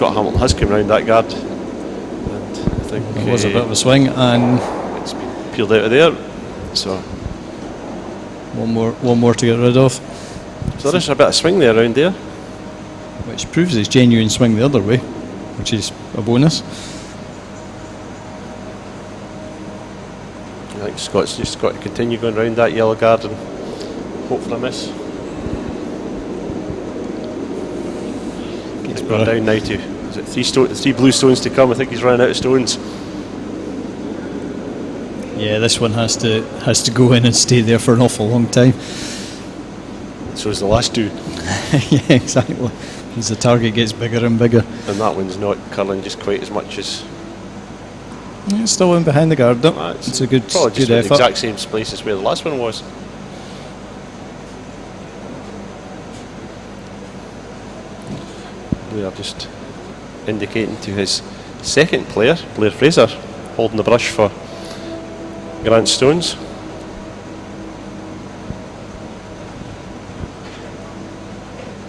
Scott Hamilton has come round that guard, and I think It was a bit of a swing, and it's been peeled out of there. So one more to get rid of, so there is a bit of swing there around there. which proves his genuine swing the other way, which is a bonus. I think Scott's just got to continue going round that yellow guard and hope for a miss. He's gone down now to, is it three blue stones to come? I think he's running out of stones. Yeah, this one has to go in and stay there for an awful long time. So is the last two. Yeah, exactly. As the target gets bigger and bigger. And that one's not curling just quite as much as... It's still in behind the guard though. It's a good, probably just good in the effort. exact same place as where the last one was. We are just indicating to his second player, Blair Fraser, holding the brush for Grant Stones.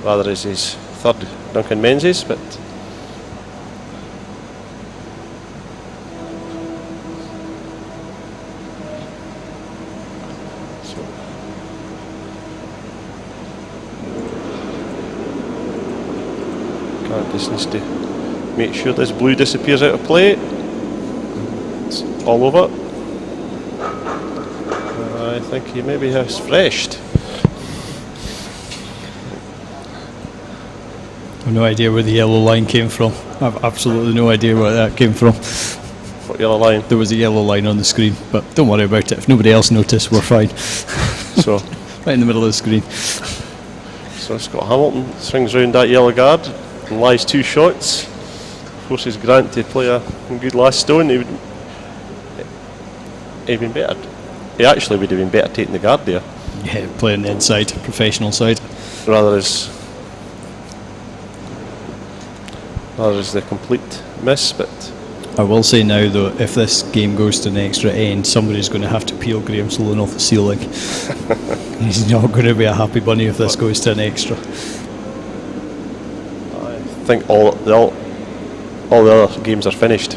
Rather as his third Duncan Menzies, but Grant just needs to make sure this blue disappears out of play. It's all over. I think he maybe has freshed. I've no idea where the yellow line came from. I've absolutely no idea where that came from. What yellow line? There was a yellow line on the screen, but don't worry about it. If nobody else noticed, we're fine. So Right in the middle of the screen. So Scott Hamilton swings round that yellow guard and lies 2 shots. Forces Grant to play a good last stone. He'd been better. He actually would have been better taking the guard there. Yeah, playing the inside, professional side. Rather as the complete miss, but I will say now though, if this game goes to an extra end, somebody's going to have to peel Graham Sloan off the ceiling. He's not going to be a happy bunny if this goes to an extra. I think all the other games are finished.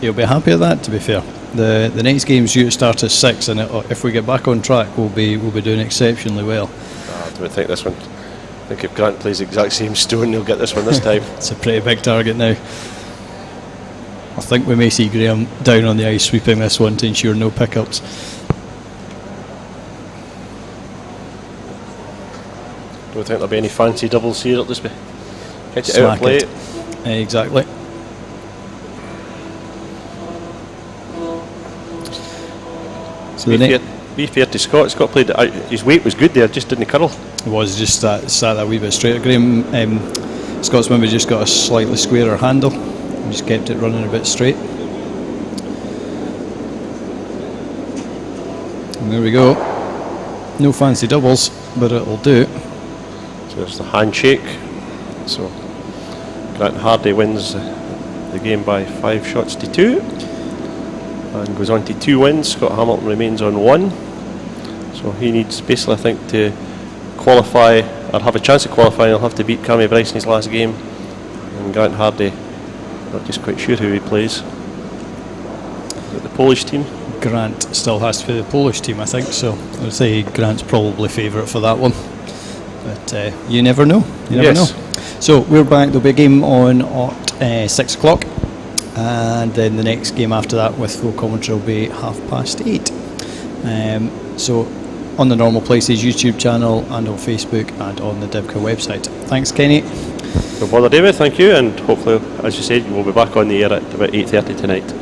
He'll be happy at that, to be fair. The next game's due to start at 6, and if we get back on track, we'll be doing exceptionally well. I don't think this one. I think if Grant plays the exact same stone, he'll get this one this time. It's a pretty big target now. I think we may see Graham down on the ice sweeping this one to ensure no pickups. Don't think there'll be any fancy doubles here. It'll just be hit it out of Smack play. it. Exactly. So Be fair to Scott. Scott played it. His weight was good there, just didn't curl. it was just sat that wee bit straighter. Graham, Scott's maybe just got a slightly squarer handle. Just kept it running a bit straight. And there we go. No fancy doubles, but it'll do. So there's the handshake. So Grant Hardie wins the game by 5 shots to 2 and goes on to 2 wins. Scott Hamilton remains on 1. So he needs basically, I think, to qualify or have a chance of qualifying. He'll have to beat Cammy Bryce in his last game. And Grant Hardie, not just quite sure who he plays. Is it the Polish team? Grant still has to play the Polish team, I think, so I'd say Grant's probably favourite for that one. But you never know. You never know. So we're back. There'll be a game on at 6 o'clock, and then the next game after that with full commentary will be 8:30. So on the normal places, YouTube channel and on Facebook and on the Dibca website. Thanks, Kenny. No bother, David. Thank you, and hopefully, as you said, we'll be back on the air at about 8:30 tonight.